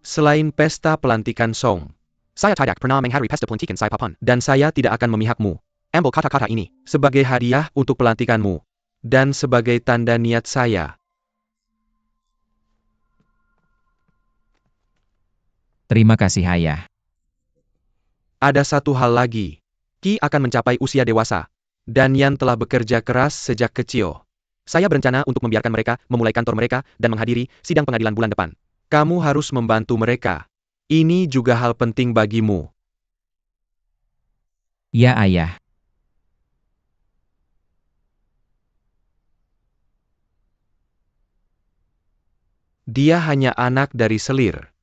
Selain pesta pelantikan Song, saya tidak pernah menghadiri pesta pelantikan siapapun, dan saya tidak akan memihakmu. Ambil kata-kata ini sebagai hadiah untuk pelantikanmu, dan sebagai tanda niat saya. terima kasih ayah. Ada satu hal lagi. Qi akan mencapai usia dewasa, dan Yan telah bekerja keras sejak kecil. Saya berencana untuk membiarkan mereka memulai kantor mereka dan menghadiri sidang pengadilan bulan depan. Kamu harus membantu mereka. Ini juga hal penting bagimu. Ya ayah. Dia hanya anak dari selir.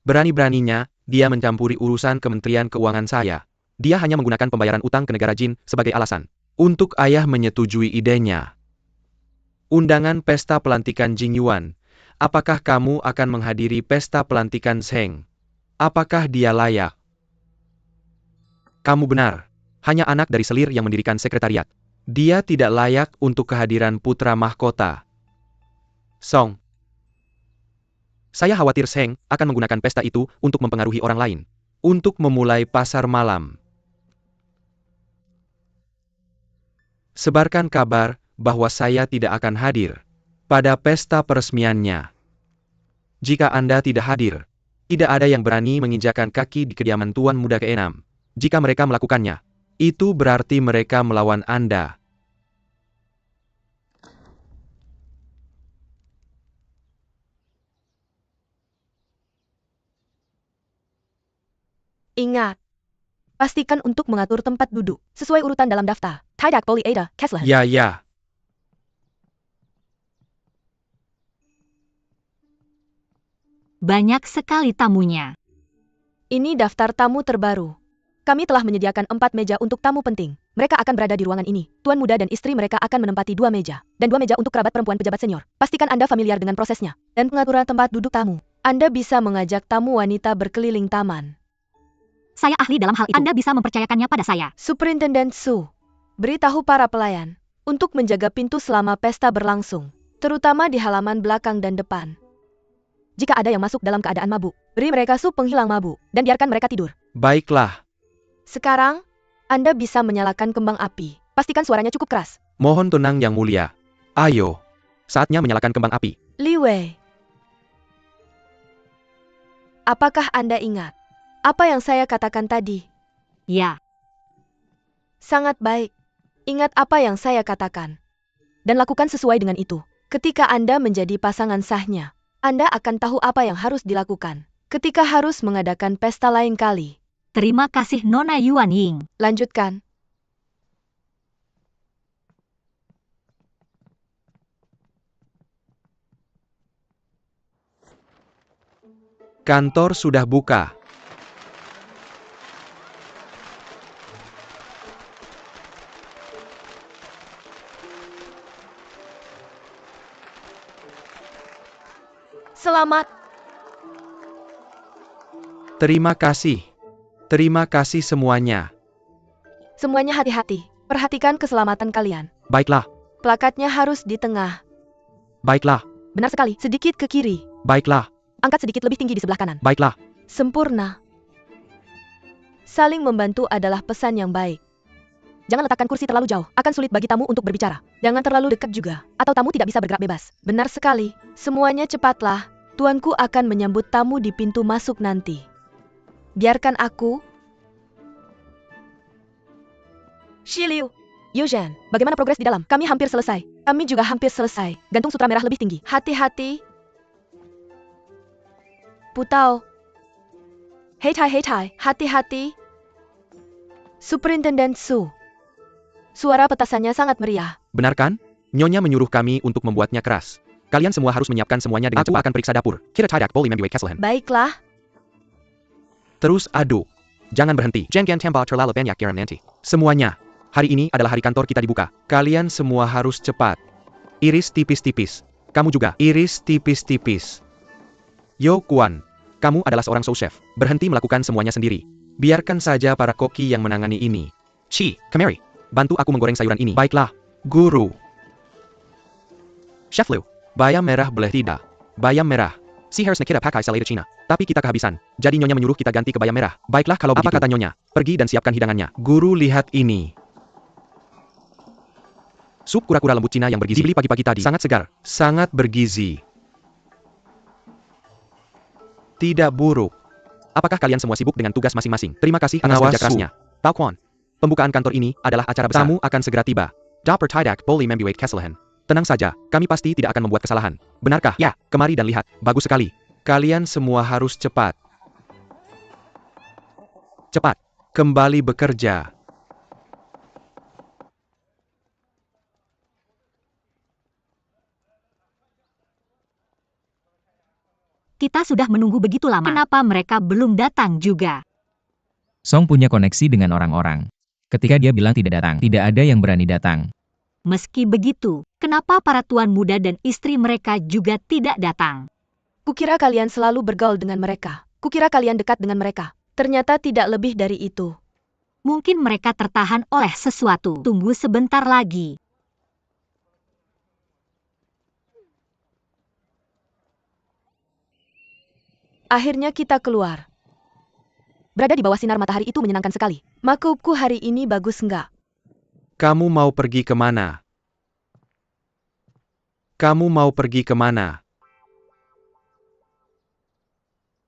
Berani-beraninya, dia mencampuri urusan Kementerian Keuangan saya. Dia hanya menggunakan pembayaran utang ke negara Jin sebagai alasan untuk ayah menyetujui idenya. Undangan pesta pelantikan Jing Yuan. Apakah kamu akan menghadiri pesta pelantikan Zheng? Apakah dia layak? Kamu benar. Hanya anak dari selir yang mendirikan sekretariat. Dia tidak layak untuk kehadiran putra mahkota. Song. Saya khawatir Zheng akan menggunakan pesta itu untuk mempengaruhi orang lain. Untuk memulai pasar malam. Sebarkan kabar bahwa saya tidak akan hadir pada pesta peresmiannya. Jika Anda tidak hadir, tidak ada yang berani menginjakkan kaki di kediaman Tuan Muda ke-6. Jika mereka melakukannya, itu berarti mereka melawan Anda. Ingat, pastikan untuk mengatur tempat duduk sesuai urutan dalam daftar. Tidak boleh ada kesalahan. Ya. Banyak sekali tamunya. Ini daftar tamu terbaru. Kami telah menyediakan 4 meja untuk tamu penting. Mereka akan berada di ruangan ini. Tuan muda dan istri mereka akan menempati 2 meja. Dan 2 meja untuk kerabat perempuan pejabat senior. Pastikan Anda familiar dengan prosesnya. Dan pengaturan tempat duduk tamu. Anda bisa mengajak tamu wanita berkeliling taman. Saya ahli dalam hal itu. Anda bisa mempercayakannya pada saya. Superintendent Su, beritahu para pelayan untuk menjaga pintu selama pesta berlangsung. Terutama di halaman belakang dan depan. Jika ada yang masuk dalam keadaan mabuk, beri mereka sup penghilang mabuk. Dan biarkan mereka tidur. Baiklah. Sekarang, Anda bisa menyalakan kembang api. Pastikan suaranya cukup keras. Mohon tenang yang mulia. Ayo. Saatnya menyalakan kembang api. Li Wei. Apakah Anda ingat apa yang saya katakan tadi? Ya, Sangat baik. Ingat apa yang saya katakan. Dan lakukan sesuai dengan itu. Ketika Anda menjadi pasangan sahnya, Anda akan tahu apa yang harus dilakukan. Ketika harus mengadakan pesta lain kali. terima kasih Nona Yuan Ying. Lanjutkan. Kantor sudah buka. Selamat. Terima kasih. Terima kasih semuanya. Semuanya hati-hati. Perhatikan keselamatan kalian. Baiklah. Plakatnya harus di tengah. Baiklah. Benar sekali. Sedikit ke kiri. Baiklah. Angkat sedikit lebih tinggi di sebelah kanan. Baiklah. Sempurna. Saling membantu adalah pesan yang baik. Jangan letakkan kursi terlalu jauh. Akan sulit bagi tamu untuk berbicara. Jangan terlalu dekat juga. Atau tamu tidak bisa bergerak bebas. Benar sekali. Semuanya cepatlah. Tuanku akan menyambut tamu di pintu masuk nanti. Biarkan aku. Shi Liu. Yuzhan, bagaimana progres di dalam? Kami hampir selesai. Kami juga hampir selesai. Gantung sutra merah lebih tinggi. Hati-hati. Putau. Hei Tai, hati-hati. Superintendent Su. Suara petasannya sangat meriah. Benar kan? Nyonya menyuruh kami untuk membuatnya keras. Kalian semua harus menyiapkan semuanya dengan cepat. Aku akan periksa dapur. Kita tidak boleh membuat kesalahan. Baiklah. Terus aduk. Jangan berhenti. Jangan tambah terlalu banyak garam nanti. Semuanya. Hari ini adalah hari kantor kita dibuka. Kalian semua harus cepat. Iris tipis-tipis. Kamu juga. Iris tipis-tipis. Yo Kuan. Kamu adalah seorang sous chef. Berhenti melakukan semuanya sendiri. Biarkan saja para koki yang menangani ini. Chi, kemari. Bantu aku menggoreng sayuran ini. Baiklah, Guru. Chef Liu. Bayam merah boleh tidak? Bayam merah. Si harusnya kita pakai selada Cina. Tapi kita kehabisan. Jadi Nyonya menyuruh kita ganti ke bayam merah. Baiklah kalau begitu. Apa kata Nyonya? Pergi dan siapkan hidangannya. Guru lihat ini. Sup kura-kura lembut Cina yang bergizi. Dibeli pagi-pagi tadi. Sangat segar. Sangat bergizi. Tidak buruk. Apakah kalian semua sibuk dengan tugas masing-masing? Terima kasih atas kerja kerasnya. Tao Quan. Pembukaan kantor ini adalah acara besar. Tamu akan segera tiba. Dapur tidak boleh membuat kesalahan. Tenang saja, kami pasti tidak akan membuat kesalahan. Benarkah? Ya, kemari dan lihat. Bagus sekali. Kalian semua harus cepat. Cepat. Kembali bekerja. Kita sudah menunggu begitu lama. Kenapa mereka belum datang juga? Song punya koneksi dengan orang-orang. Ketika dia bilang tidak datang, tidak ada yang berani datang. Meski begitu, kenapa para tuan muda dan istri mereka juga tidak datang? Kukira kalian selalu bergaul dengan mereka. Kukira kalian dekat dengan mereka. Ternyata tidak lebih dari itu. Mungkin mereka tertahan oleh sesuatu. Tunggu sebentar lagi. Akhirnya kita keluar. Berada di bawah sinar matahari itu menyenangkan sekali. Makeupku hari ini bagus enggak? Kamu mau pergi kemana? Kamu mau pergi kemana?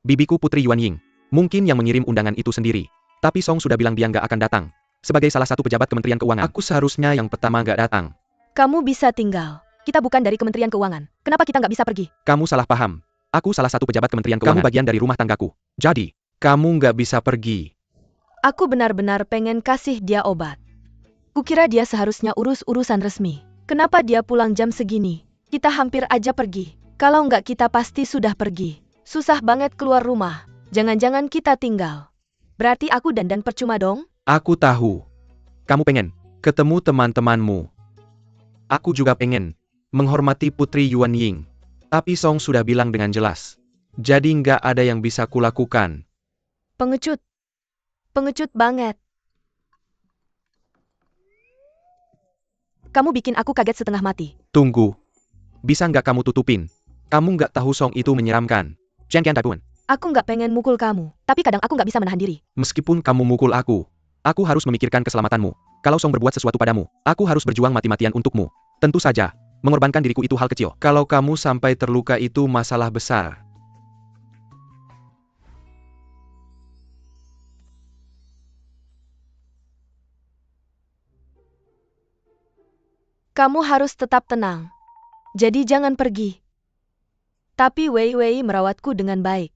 Bibiku Putri Yuan Ying. Mungkin yang mengirim undangan itu sendiri. Tapi Song sudah bilang dia nggak akan datang. Sebagai salah satu pejabat Kementerian Keuangan, aku seharusnya yang pertama nggak datang. Kamu bisa tinggal. Kita bukan dari Kementerian Keuangan. Kenapa kita nggak bisa pergi? Kamu salah paham. Aku salah satu pejabat Kementerian Keuangan. Kamu bagian dari rumah tanggaku. Jadi, kamu nggak bisa pergi. Aku benar-benar pengen kasih dia obat. Kukira dia seharusnya urus urusan resmi. Kenapa dia pulang jam segini? Kita hampir aja pergi. Kalau nggak kita pasti sudah pergi. Susah banget keluar rumah. Jangan-jangan kita tinggal. Berarti aku dandan percuma dong? Aku tahu. Kamu pengen ketemu teman-temanmu. Aku juga pengen menghormati Putri Yuan Ying. Tapi Song sudah bilang dengan jelas. Jadi nggak ada yang bisa kulakukan. Pengecut. Pengecut banget. Kamu bikin aku kaget setengah mati. Tunggu. Bisa nggak kamu tutupin? Kamu nggak tahu Song itu menyeramkan. Jangan takuan. Aku nggak pengen mukul kamu. Tapi kadang aku nggak bisa menahan diri. Meskipun kamu mukul aku harus memikirkan keselamatanmu. Kalau Song berbuat sesuatu padamu, aku harus berjuang mati-matian untukmu. Tentu saja, mengorbankan diriku itu hal kecil. Kalau kamu sampai terluka itu masalah besar. Kamu harus tetap tenang. Jadi jangan pergi. Tapi Wei Wei merawatku dengan baik.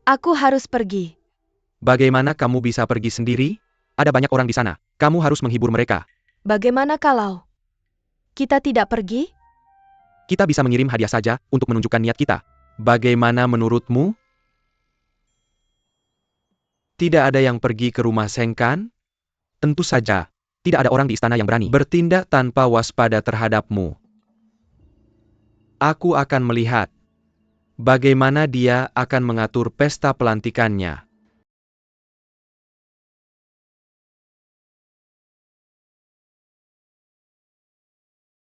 Aku harus pergi. Bagaimana kamu bisa pergi sendiri? Ada banyak orang di sana. Kamu harus menghibur mereka. Bagaimana kalau kita tidak pergi? Kita bisa mengirim hadiah saja untuk menunjukkan niat kita. Bagaimana menurutmu? Tidak ada yang pergi ke rumah Seng kan? Tentu saja. Tidak ada orang di istana yang berani bertindak tanpa waspada terhadapmu. Aku akan melihat bagaimana dia akan mengatur pesta pelantikannya.